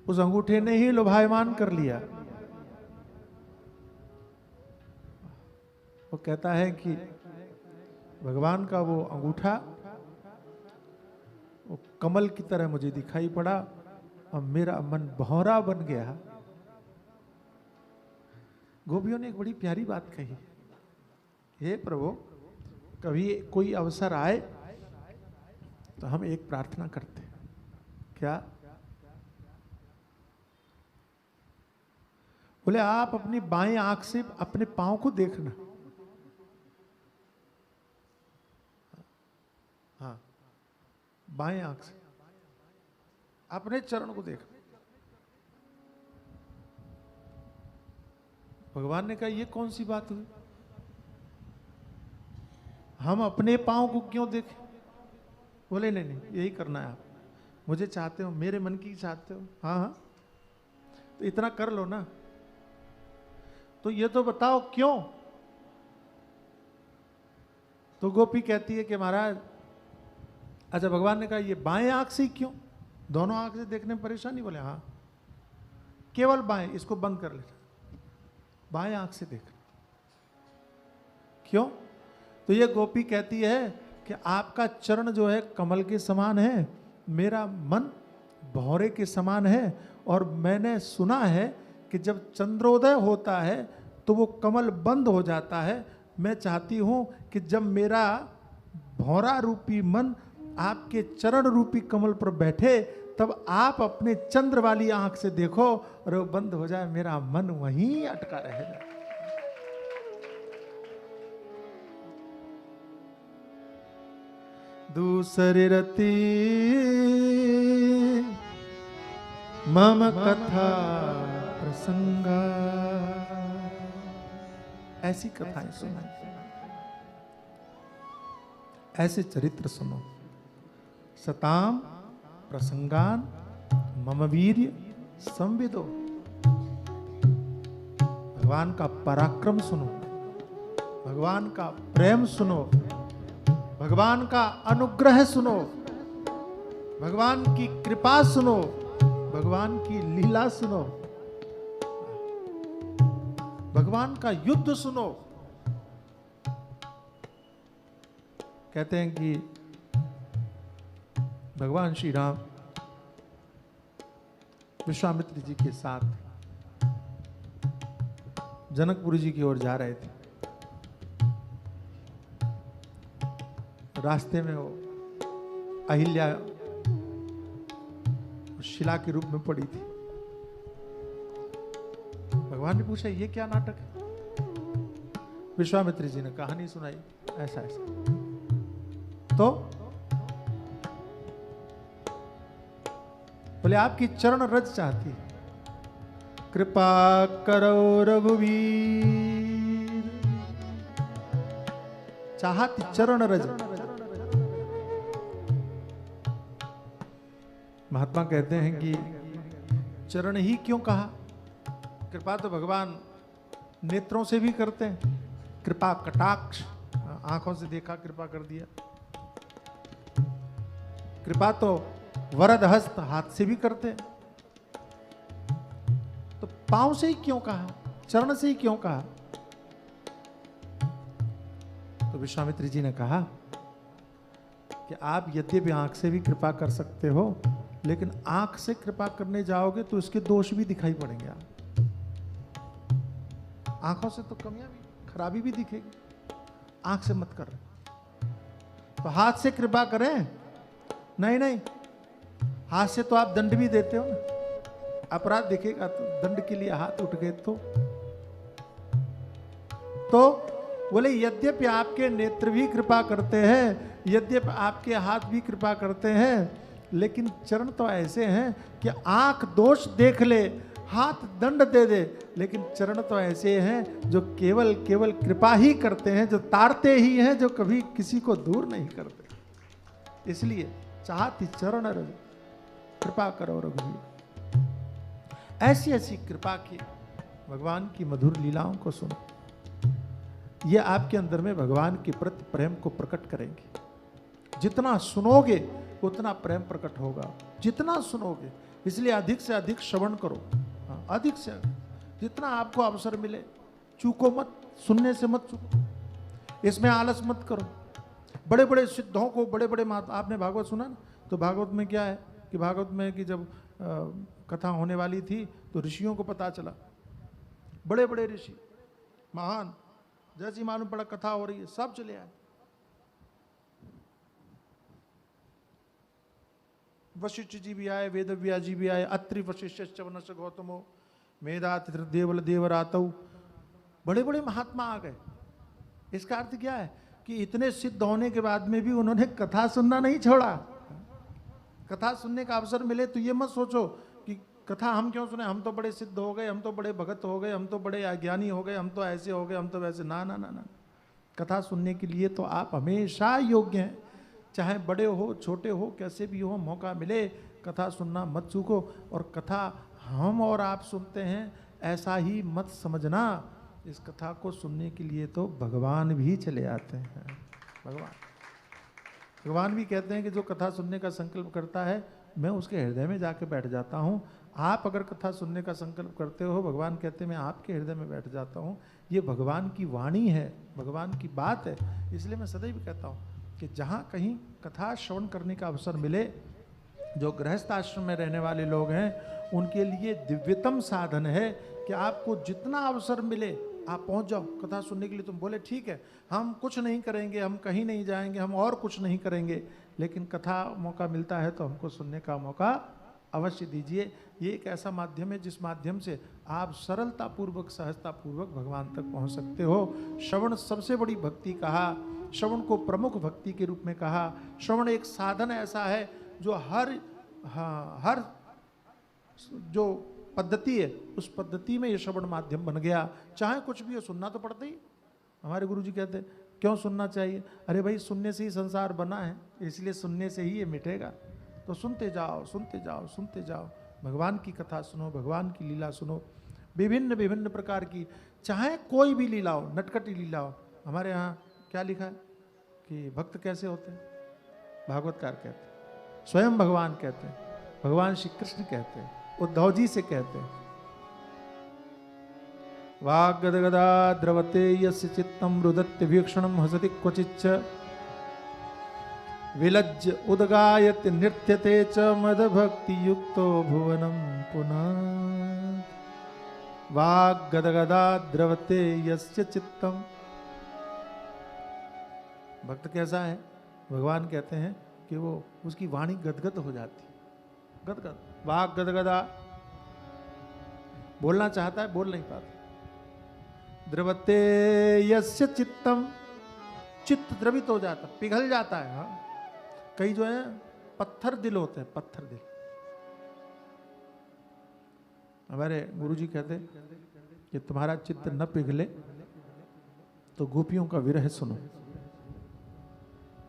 उस अंगूठे ने ही लुभायमान कर लिया। वो कहता है कि भगवान का वो अंगूठा वो कमल की तरह मुझे दिखाई पड़ा और मेरा मन भौरा बन गया। गोपियों ने एक बड़ी प्यारी बात कही, हे प्रभु, कभी कोई अवसर आए तो हम एक प्रार्थना करते हैं। क्या? बोले, आप अपनी बाएं आंख से अपने पांव को देखना। हाँ, बाएं आंख से अपने चरण को देखना। भगवान ने कहा, ये कौन सी बात हुई? हम अपने पांव को क्यों देखें? बोले नहीं नहीं, यही करना है। आप मुझे चाहते हो, मेरे मन की चाहते हो? हाँ हाँ, तो इतना कर लो ना। तो ये तो बताओ क्यों? तो गोपी कहती है कि महाराज, अच्छा, भगवान ने कहा ये बाएं आंख से क्यों? दोनों आंख से देखने में परेशानी? बोले हाँ, केवल बाएं, इसको बंद कर लेना, बाएं आंख से देखना। क्यों? तो ये गोपी कहती है कि आपका चरण जो है कमल के समान है, मेरा मन भौरे के समान है, और मैंने सुना है कि जब चंद्रोदय होता है तो वो कमल बंद हो जाता है। मैं चाहती हूं कि जब मेरा भौरा रूपी मन आपके चरण रूपी कमल पर बैठे, तब आप अपने चंद्र वाली आंख से देखो और वो बंद हो जाए, मेरा मन वहीं अटका रहेगा। दूसरी रति मम कथा प्रसंगा, ऐसी कथाएं सुनो, ऐसे चरित्र सुनो। सताम प्रसंगान मम वीर्य संविदो, भगवान का पराक्रम सुनो, भगवान का प्रेम सुनो, भगवान का अनुग्रह सुनो, भगवान की कृपा सुनो, भगवान की लीला सुनो, भगवान का युद्ध सुनो। कहते हैं कि भगवान श्री राम विश्वामित्र जी के साथ जनकपुर जी की ओर जा रहे थे। रास्ते में वो अहिल्या शिला के रूप में पड़ी थी। भगवान ने पूछा, ये क्या नाटक है? विश्वामित्र जी ने कहानी सुनाई, ऐसा ऐसा। तो बोले, आपकी चरण रज चाहती है, कृपा करो रघुवीर, चाहती चरण रज। महात्मा कहते हैं कि चरण ही क्यों कहा? कृपा तो भगवान नेत्रों से भी करते हैं, कृपा कटाक्ष, आंखों से देखा कृपा कर दिया। कृपा तो वरद हस्त, हाथ से भी करते हैं। तो पांव से ही क्यों कहा, चरण से ही क्यों कहा? तो विश्वामित्र जी ने कहा कि आप यद्यपि आंख से भी कृपा कर सकते हो, लेकिन आंख से कृपा करने जाओगे तो इसके दोष भी दिखाई पड़ेंगे। आप आंखों से तो कमियां भी, खराबी भी दिखेगी, आंख से मत कर। तो हाथ से कृपा करें? नहीं नहीं, हाथ से तो आप दंड भी देते हो ना, अपराध दिखेगा तो दंड के लिए हाथ उठ गए तो बोले यद्यपि आपके नेत्र भी कृपा करते हैं, यद्यपि आपके हाथ भी कृपा करते हैं, लेकिन चरण तो ऐसे हैं कि आंख दोष देख ले, हाथ दंड दे दे, लेकिन चरण तो ऐसे हैं जो केवल केवल कृपा ही करते हैं, जो तारते ही हैं, जो कभी किसी को दूर नहीं करते। इसलिए चाहती चरण रज, कृपा करो रघुवीर। ऐसी ऐसी कृपा की भगवान की मधुर लीलाओं को सुनो, ये आपके अंदर में भगवान के प्रति प्रेम को प्रकट करेंगे। जितना सुनोगे उतना प्रेम प्रकट होगा, जितना सुनोगे। इसलिए अधिक से अधिक श्रवण करो, अधिक से अधिक, जितना आपको अवसर मिले। चूको मत, सुनने से मत चूको, इसमें आलस मत करो। बड़े बड़े सिद्धों को, बड़े बड़े आपने भागवत सुना ना, तो भागवत में क्या है कि भागवत में कि जब कथा होने वाली थी तो ऋषियों को पता चला, बड़े बड़े ऋषि महान, जैसी मालूम पड़ा कथा हो रही है, सब चले आए। वशिष्ठ जी भी आए, वेदव्यास जी भी आए, अत्रि वशिष्ठ चवनस गौतमो मेधातिथि देवल देवरातौ, बड़े बड़े महात्मा आ गए। इसका अर्थ क्या है कि इतने सिद्ध होने के बाद में भी उन्होंने कथा सुनना नहीं छोड़ा। कथा सुनने का अवसर मिले तो ये मत सोचो कि कथा हम क्यों सुने, हम तो बड़े सिद्ध हो गए, हम तो बड़े भगत हो गए, हम तो बड़े अज्ञानी हो गए, हम तो ऐसे हो गए, हम तो वैसे। ना ना ना ना, कथा सुनने के लिए तो आप हमेशा योग्य हैं। चाहे बड़े हो, छोटे हो, कैसे भी हो, मौका मिले कथा सुनना मत चूको। और कथा हम और आप सुनते हैं ऐसा ही मत समझना, इस कथा को सुनने के लिए तो भगवान भी चले आते हैं। भगवान भी कहते हैं कि जो कथा सुनने का संकल्प करता है मैं उसके हृदय में जाके बैठ जाता हूँ। आप अगर कथा सुनने का संकल्प करते हो, भगवान कहते हैं मैं आपके हृदय में बैठ जाता हूँ। ये भगवान की वाणी है, भगवान की बात है। इसलिए मैं सदैव कहता हूँ कि जहाँ कहीं कथा श्रवण करने का अवसर मिले, जो गृहस्थ आश्रम में रहने वाले लोग हैं उनके लिए दिव्यतम साधन है कि आपको जितना अवसर मिले आप पहुंच जाओ कथा सुनने के लिए। तुम बोले ठीक है, हम कुछ नहीं करेंगे, हम कहीं नहीं जाएंगे, हम और कुछ नहीं करेंगे, लेकिन कथा मौका मिलता है तो हमको सुनने का मौका अवश्य दीजिए। ये एक ऐसा माध्यम है जिस माध्यम से आप सरलतापूर्वक, सहजतापूर्वक भगवान तक पहुंच सकते हो। श्रवण सबसे बड़ी भक्ति कहा, श्रवण को प्रमुख भक्ति के रूप में कहा। श्रवण एक साधन ऐसा है जो हर जो पद्धति है उस पद्धति में ये श्रवण माध्यम बन गया। चाहे कुछ भी हो, सुनना तो पड़ता ही। हमारे गुरुजी कहते हैं क्यों सुनना चाहिए? अरे भाई, सुनने से ही संसार बना है, इसलिए सुनने से ही ये मिटेगा। तो सुनते जाओ, सुनते जाओ, सुनते जाओ। भगवान की कथा सुनो, भगवान की लीला सुनो, विभिन्न विभिन्न प्रकार की, चाहे कोई भी लीला हो, नटखटी लीला हो। हमारे यहाँ क्या लिखा है कि भक्त कैसे होते हैं? भागवतकार कहते हैं, स्वयं भगवान कहते हैं, भगवान श्री कृष्ण कहते हैं, उद्धव जी से कहते हैं, वाग्गदगदा द्रवते यस्य चित्तं रुदत्य वीक्षणं हसति क्वचिच्च विलज्ज उदगायत नृत्यते च मदभक्ति युक्तो भुवनं पुनः। वाग्गदगदा द्रवते यस्य चित्तं, भक्त कैसा है? भगवान कहते हैं कि वो उसकी वाणी गदगद हो जाती, गदगद। वाग गदगदा, बोलना चाहता है बोल नहीं पाता। द्रवते यस्य चित्तम, चित्त द्रवित हो जाता, पिघल जाता है। हाँ, कई जो है पत्थर दिल होते हैं, पत्थर दिल। हमारे गुरुजी कहते हैं कि तुम्हारा चित्त न पिघले तो गोपियों का विरह सुनो,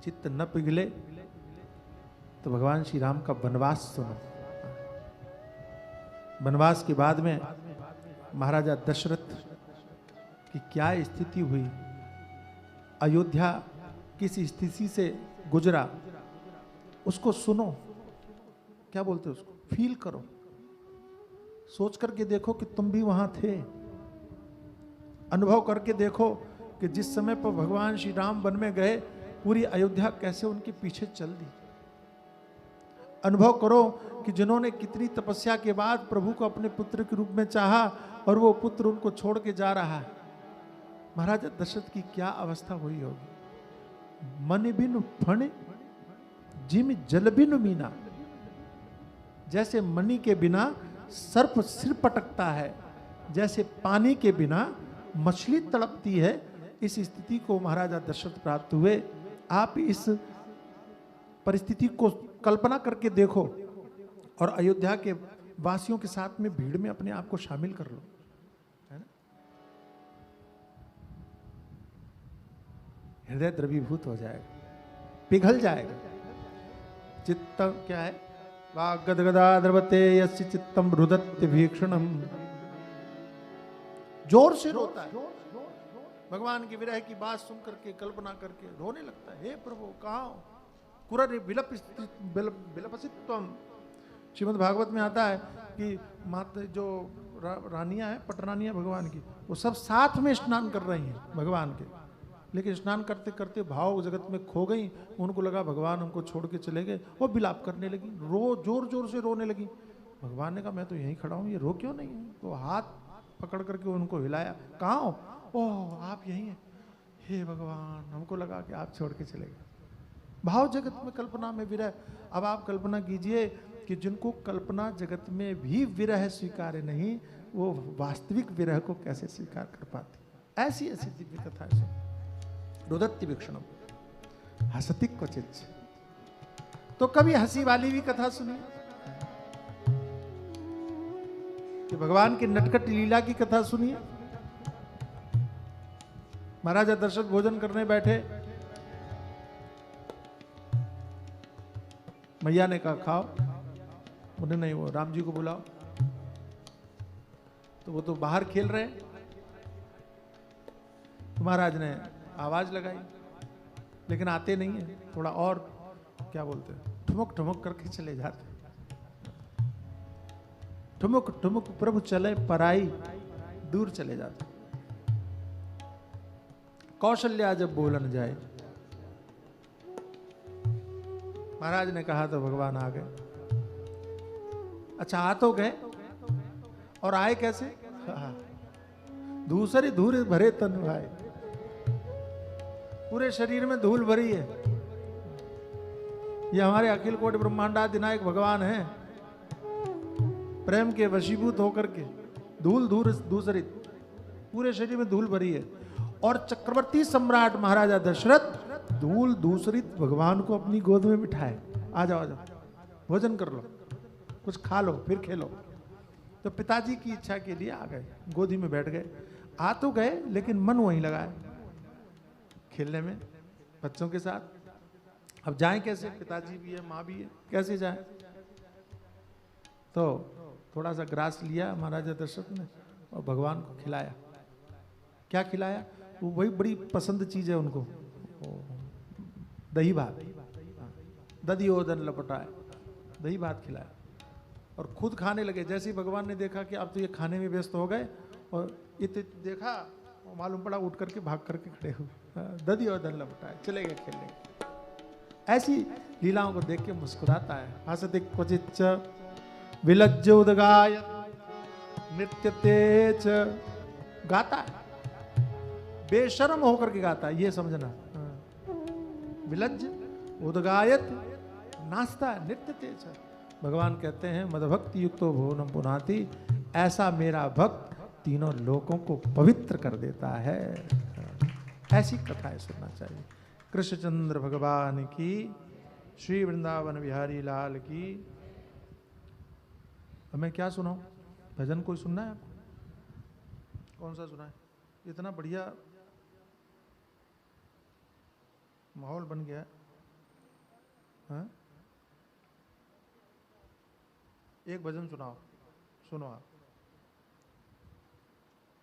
चित्त न पिघले तो भगवान श्री राम का वनवास सुनो। वनवास के बाद में महाराजा दशरथ कि क्या स्थिति हुई, अयोध्या किस स्थिति से गुजरा, उसको सुनो। क्या बोलते हो उसको, फील करो, सोच करके देखो कि तुम भी वहां थे। अनुभव करके देखो कि जिस समय पर भगवान श्री राम वन में गए, पूरी अयोध्या कैसे उनके पीछे चल दी। अनुभव करो कि जिन्होंने कितनी तपस्या के बाद प्रभु को अपने पुत्र के रूप में चाहा और वो पुत्र उनको छोड़ के जा रहा है। महाराज दशरथ की क्या अवस्था हुई होगी। मन बिनु फण जिम जल बिनु मीना, जैसे मणि के बिना सर्प सिर पटकता है, जैसे पानी के बिना मछली तड़पती है, इस स्थिति को महाराजा दशरथ प्राप्त हुए। आप इस परिस्थिति को कल्पना करके देखो और अयोध्या के वासियों के साथ में भीड़ में अपने आप को शामिल कर लो, है ना। हृदय द्रवीभूत हो जाएगा, पिघल जाएगा। चित्त क्या है, गदगदा द्रवते यस्य चित्तम रुदत्य भीक्षणम, जोर से रोता है, भगवान की विरह की बात सुन करके कल्पना करके रोने लगता है। हे प्रभु कहाँ हो, कुररि विलपसित्वम। श्रीमद् भागवत में आता है कि माता जो रानियां हैं, पटरानियां भगवान की, वो सब साथ में स्नान कर रही हैं भगवान के, लेकिन स्नान करते करते भाव जगत में खो गई। उनको लगा भगवान हमको छोड़ के चले गए, वो विलाप करने लगी, जोर जोर से रोने लगी। भगवान ने कहा मैं तो यहीं खड़ा हूँ, ये रो क्यों नहीं है। तो हाथ पकड़ करके उनको हिलाया, कहाँ हो, ओह आप यहीं हैं। हे भगवान, हमको लगा कि आप छोड़ के चले गए। भाव जगत में कल्पना में विरह। अब आप कल्पना कीजिए कि जिनको कल्पना जगत में भी विरह स्वीकार्य नहीं, वो वास्तविक विरह को कैसे स्वीकार कर पाते। ऐसी ऐसी दिव्य कथा है। रुदत्य वीक्षणम हसति क्वचित। तो कभी हंसी वाली भी कथा सुनिए कि भगवान की नटखट लीला की कथा सुनिए। महाराजा दशरथ भोजन करने बैठे, मैया ने कहा खाओ, उन्हें नहीं, वो राम जी को बुलाओ। तो वो तो बाहर खेल रहे, तो महाराज ने आवाज लगाई, लेकिन आते नहीं है। थोड़ा और क्या बोलते हैं, ठुमक ठुमक करके चले जाते। ठुमक ठुमक प्रभु चले पराई, दूर चले जाते। कौशल्या जब बोलन जाए, महाराज ने कहा तो भगवान आ गए। अच्छा आ तो गए, और आए कैसे, दूसरी धूल भरे तन आए। पूरे शरीर में धूल भरी है। ये हमारे अखिल कोटि ब्रह्मांडाधिनायक भगवान हैं, प्रेम के वशीभूत होकर के धूल धूल दूसरी, पूरे शरीर में धूल भरी है। और चक्रवर्ती सम्राट महाराजा दशरथ धूल दूसरी भगवान को अपनी गोद में बिठाए, आ जाओ आ जाओ, भोजन कर लो, कुछ खा लो, फिर खेलो। तो पिताजी की इच्छा के लिए आ गए, गोदी में बैठ गए। आ तो गए, लेकिन मन वहीं लगाए खेलने में बच्चों के साथ। अब जाएं कैसे, पिताजी भी है, माँ भी है, कैसे जाएं। तो थोड़ा सा ग्रास लिया महाराजा दशरथ ने और भगवान को खिलाया। क्या खिलाया, वो वही बड़ी पसंद चीज है उनको, दही भात, दधियोदन लपटाए, दही भात खिलाया और खुद खाने लगे। जैसे ही भगवान ने देखा कि अब तो ये खाने में व्यस्त हो गए, और इतने देखा, मालूम पड़ा उठ करके भाग करके खड़े हुए, दधियोदन लपटाए, चले गए खेलने। ऐसी लीलाओं को देख के मुस्कुराता है। हसति क्वचिच्च विलज्ज उदगाय नृत्य तेज, गाता है, बेशर्म होकर के गाता है, ये समझना। विलज्ज उदगायत, नाचता है, नृत्य तेज। भगवान कहते हैं मदभक्ति युक्तो भुवनम पुनाति, ऐसा मेरा भक्त तीनों लोकों को पवित्र कर देता है। ऐसी कथाएं सुनना चाहिए। कृष्णचंद्र भगवान की, श्री वृंदावन बिहारी लाल की। अब मैं क्या सुनाऊं, भजन कोई सुनना है आपको? कौन सा सुना है? इतना बढ़िया माहौल बन गया है। हाँ? एक भजन सुनाओ, सुनो आप।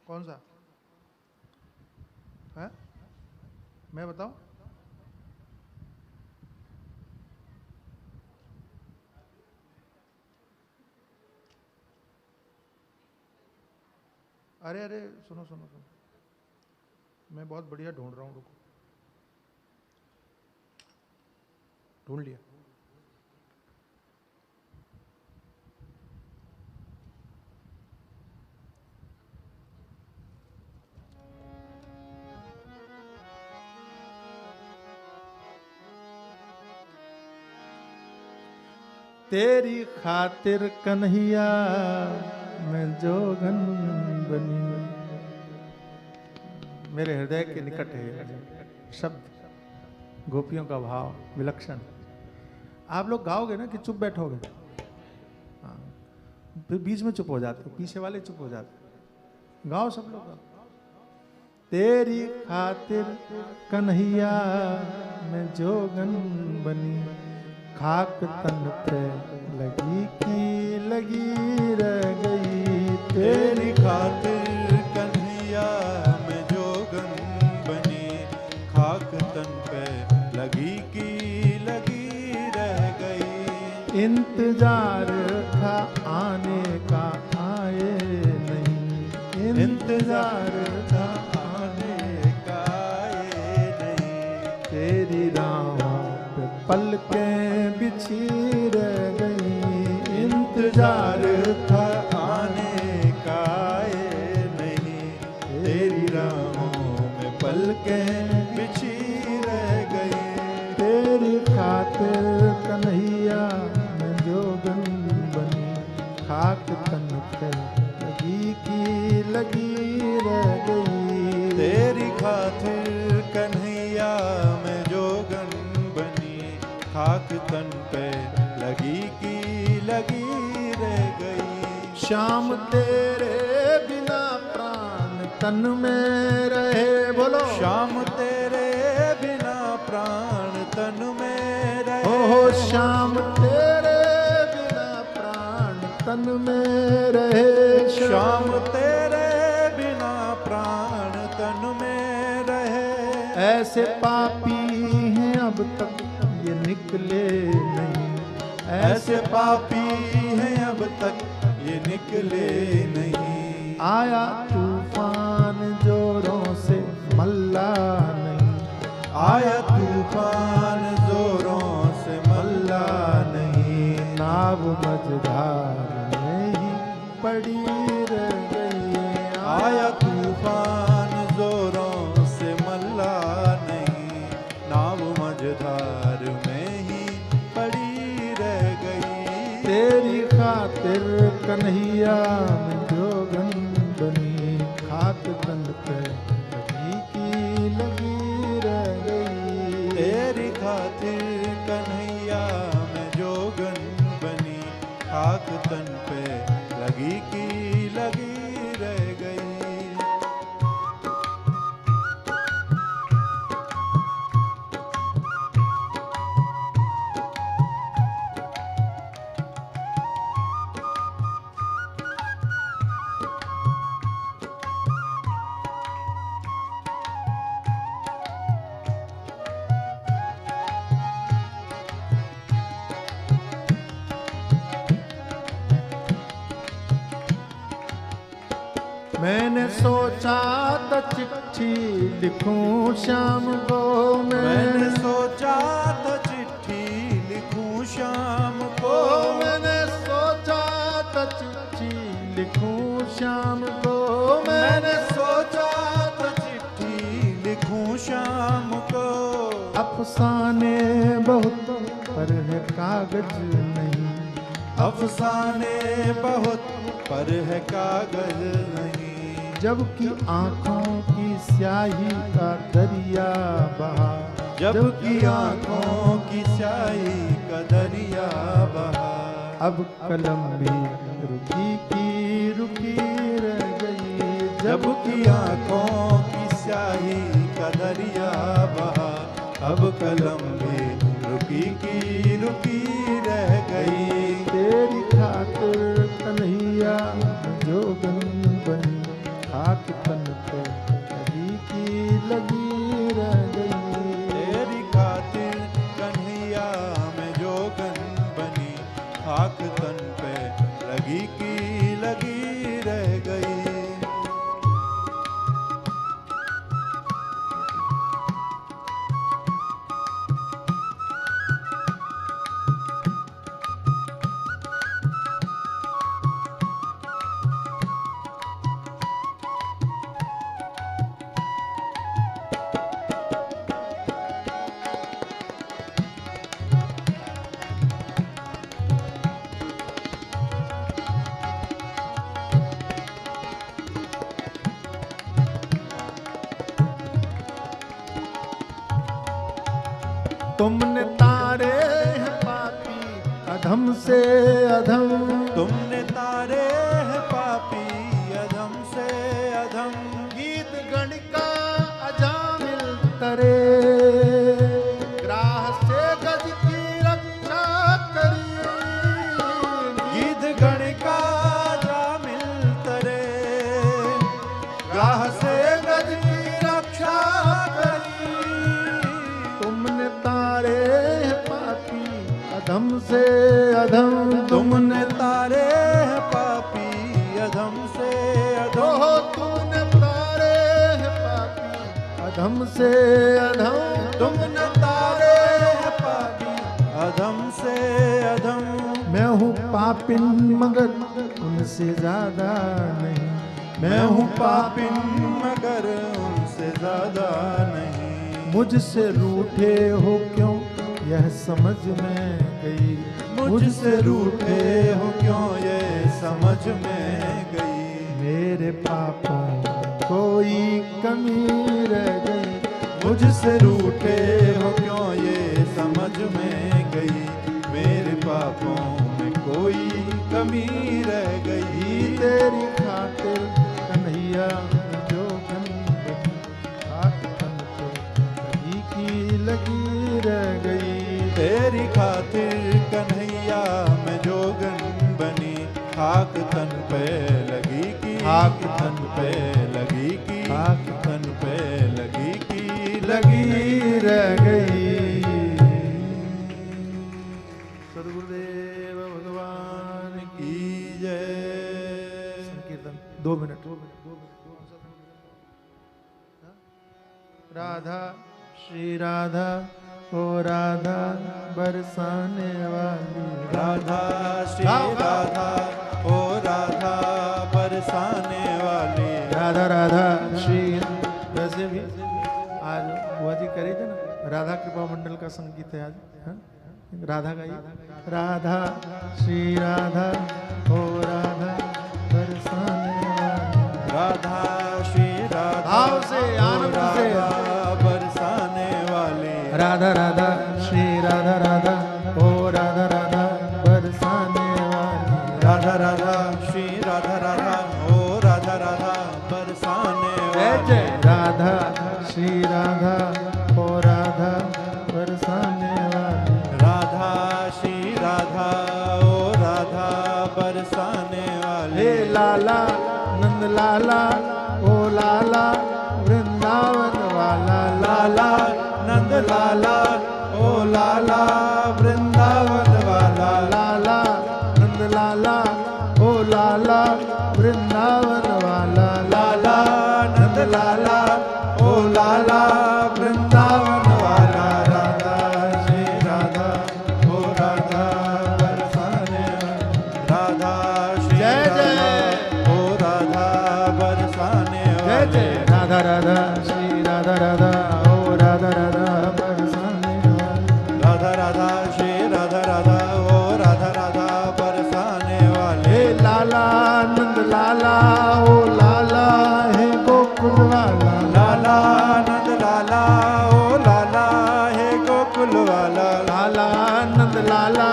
कौन सा? है? मैं बताऊं? अरे अरे सुनो सुनो सुनो, मैं बहुत बढ़िया ढूंढ रहा हूं, रुको। ढूंढ लिया। तेरी खातिर कन्हैया मैं जोगन बनी। मेरे हृदय के निकट है शब्द, गोपियों का भाव विलक्षण। आप लोग गाओगे ना कि चुप बैठोगे? हाँ, फिर बीच में चुप हो जाते हो, पीछे वाले चुप हो जाते। गाओ सब लोग गाओ। तेरी खातिर कन्हैया मैं जोगन बनी, खाक तन पे लगी की लगी रह गई। तेरी खातिर कन्हैया मैं जोगन बनी, खाक तन पे लगी की लगी रह गई। इंतजार था आने का आए नहीं, इंतजार था आने का आए नहीं। तेरी राहों पे पलकें बिछी रह गई। इंतजार था आने का आए नहीं, तेरी राहों में पलकें बिछी रह गई। तेरी खातिर कन्हैया मैं जोगन बनी, खाक तन पे लगी की लगी रह गई। तेरी खातिर कन्हैया मैं जोगन बनी, खाक तन पे लगी की लगी रह गई। श्याम तेरे बिना प्राण तन में रहे, बोलो। श्याम तेरे बिना प्राण तन में रहे। हो श्याम तेरे बिना प्राण तन में रहे। श्याम तेरे बिना प्राण तन में रहे। ऐसे पापी हैं अब तक ये निकले नहीं, ऐसे पापी हैं अब तक ये निकले नहीं। आया तूफान जोरों से मल्ला नहीं, आया तूफान जोरों से मल्ला नहीं। नाव मझधार में ही पड़ी रह गई। आया तूफान जोरों से मल्ला नहीं, नाव मझधार में ही पड़ी रह गई। तेरी खातिर कन्हैया मैं जोगन बनी, खाक तन पे लगी की लगी रह गई। तेरी खातिर कन्हैया मैं जोगन बनी, खाक तन पे लगी की लगी रह गई। मैंने सोचा था चिट्ठी लिखूं शाम को, मैंने सोचा था चिट्ठी लिखूं शाम को। मैंने सोचा था चिट्ठी लिखूं शाम को। मैंने सोचा था चिट्ठी लिखूं शाम को। अफसाने बहुत पर है कागज नहीं, अफसाने बहुत पर है कागज नहीं। जबकि आंखों की स्याही का दरिया बहा, जबकि आंखों की स्याही का दरिया बहा। अब कलम भी रुकी की रुकी रह गई। जबकि आंखों की स्याही का दरिया बहा। अब कलम भी रुकी की रुकी रह गई। तेरी खातिर कन्हैया जोगन बनी, खाक तन पे लगी की लगी तुमने तारे हैं पापी अधम से अधम, तुमने तारे हैं पापी अधम से अधम, गीत गणिका अजामिल तरे, ग्राह से गज की रक्षा करी, गीत गणिका जामिल तरे, ग्राह से गज की रक्षा करी। तुमने तारे हैं पापी अधम से अधम, तुमने तारे हैं पापी अधम से अधम, ओहो तुमने तारे हैं पापी अधम से अधम, तुमने तारे हैं पापी अधम से अधम। मैं हूँ पापिन मगर उनसे ज्यादा नहीं, मैं हूँ पापिन मगर उनसे ज्यादा नहीं, मुझसे रूठे हो क्यों यह समझ में गई, मुझसे रूठे हो क्यों ये समझ में गई। मेरे पापों कोई कमी रह गई, मुझसे रूठे हो क्यों ये समझ में गई, मेरे पापों में कोई कमी रह गई। तेरी खातिर कन्हैया जो हाथ पे लगी की लगी रह गई, तेरी खातिर कन्हैया में जोगन बनी, खाक तन पे लगी की, खाक तन पे लगी की, खाक तन पे लगी की, लगी रह गई। सदगुरुदेव भगवान की की जय। संकीर्तन 2 मिनट। राधा श्री राधा ओ राधा बरसाने वाली, राधा श्री राधा ओ राधा बरसाने वाली, राधा राधा श्री। वैसे भी आज बुआ जी करे थे ना, राधा कृपा मंडल का संगीत है आज, हाँ? राधा का ही, राधा श्री राधा ओ राधा बरसाने वाली, राधा श्री राधा भाव से आनंद से, राधा बरसाने वाली, राधा राधा श्री राधा राधा ओ राधा राधा बरसाने वाली, राधा राधा श्री राधा राधा ओ राधा राधा बरसाने वाली, राधा श्री राधा ओ राधा बरसाने वाली, राधा श्री राधा ओ राधा बरसाने वाली, हे लाला नंद लाला ओ लाला वृंदावन वाला, लाला नंद लाला ओ लाला वृंदावन वाला, लाला नंद लाला ओ लाला वृंदावन वाला, लाला नंद लाला ओ लाला वृंदावन वाला, राधा श्री राधा ओ राधा बरसाने वाली, राधा श्री जय जय। राधा ओ राधा बरसाने वाली, राधा राधा श्री राधा राधा ओ राधा राधा बरसाने वाली, राधा राधा श्री राधा राधा ओ राधा राधा बरसाने वाले, हे लाला नंद लाला ओ लाला है गोकुल वाला, लाला नंद लाला ओ लाला है गोकुल वाला, लाला नंद लाला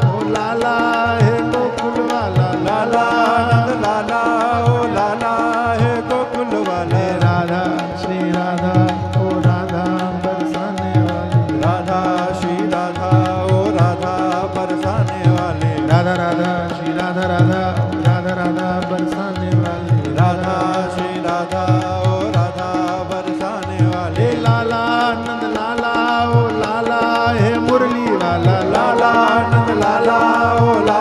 ओ लाला है गोकुल वाला, लाला नंद लाला ओ लाला है गोकुल वाले, राधा श्री राधा ओ राधा बरसाने वाली, राधा श्री राधा ओ राधा बरसाने वाले, राधा राधा श्री राधा राधा ओ राधा राधा बरसाने वाली, राधा श्री राधा ओ राधा बरसाने वाले, हे लाला नंद लाला ओ लाला है मुरली वाला, लाला नंद लाला ओ लाला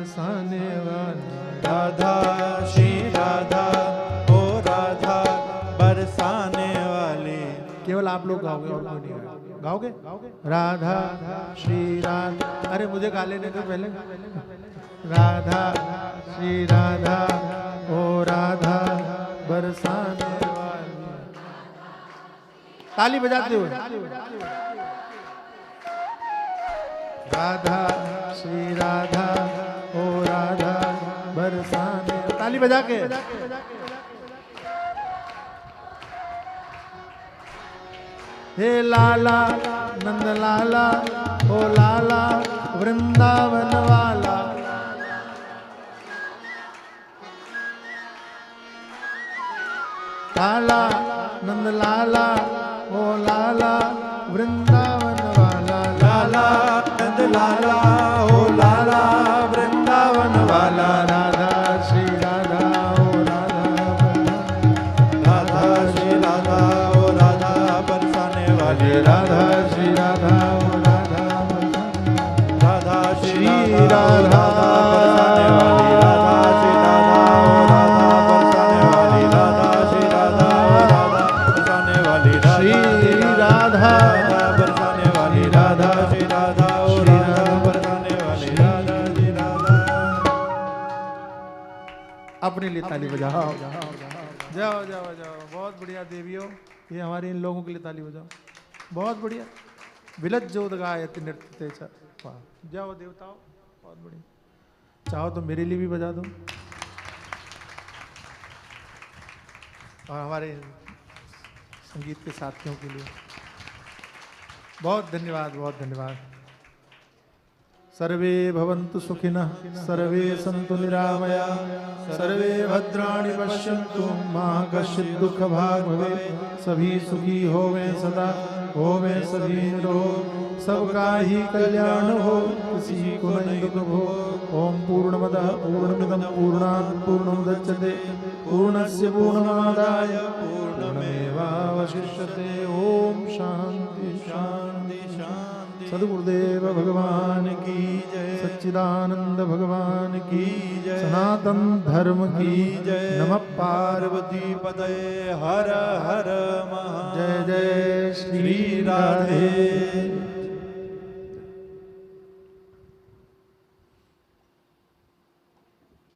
बरसाने वाली राधा श्री राधा ओ राधा बरसाने वाली। केवल आप लोग गाओगे और कोई नहीं गाओगे। राधा श्री राधा, अरे मुझे गा लेने दो पहले। राधा श्री राधा ओ राधा बरसाने वाली। ताली बजाते हुए। राधा श्री राधा ओ राधा बरसाने, ताली बजा के। हे लाला नंद लाला ओ लाला वृंदावन वाला। लाला नंद लाला ओ लाला वृंदावन वाला। लाला नंद लाला ओ लाला वृंदावन वाला। राधा श्री राधा ओ राधा, राधा श्री राधा ओ राधा बरसाने वाली। राधा श्री राधा ओ राधा, राधा श्री श्री राधा बरसाने वाली। राधा श्री राधा ओ राधा बरसाने वाली। राधा श्री राधा ओ राधा बरसाने वाली। श्री राधा बरसाने वाली। राधा श्री राधा ओ राधा बरसाने वाली। राधा श्री राधा। अपने लिए ताली बजाओ। जाओ जाओ जाओ, बहुत बढ़िया देवियों, ये हमारे इन लोगों के लिए ताली बजाओ। बहुत बढ़िया। विलज जोदगायत नृत्य च। वाह, जाओ देवताओं, बहुत बढ़िया। चाहो तो मेरे लिए भी बजा दो, और हमारे संगीत के साथियों के लिए बहुत धन्यवाद, बहुत धन्यवाद। सर्वे भवन्तु सुखिनः, सर्वे सन्तु निरामया, सर्वे भद्राणि पश्यन्तु मा कश्चित् दुःखभाग् भवेत्। सभी सुखी होवें सदा, होवें सभी निरोग, सबका ही कल्याण हो, किसी को नहीं दुख हो। ओम पूर्णमदः पूर्णमिदं पूर्णात् पूर्णमुदच्यते पूर्णस्य पूर्णमादाय पूर्णमेवावशिष्यते। ओम शांति शांति शांति। सद्गुरुदेव भगवान की जय, सच्चिदानंद भगवान की जय, सनातन धर्म की जय। नमः पार्वती पतये हर हर महादेव। जय जय श्री श्री राधे।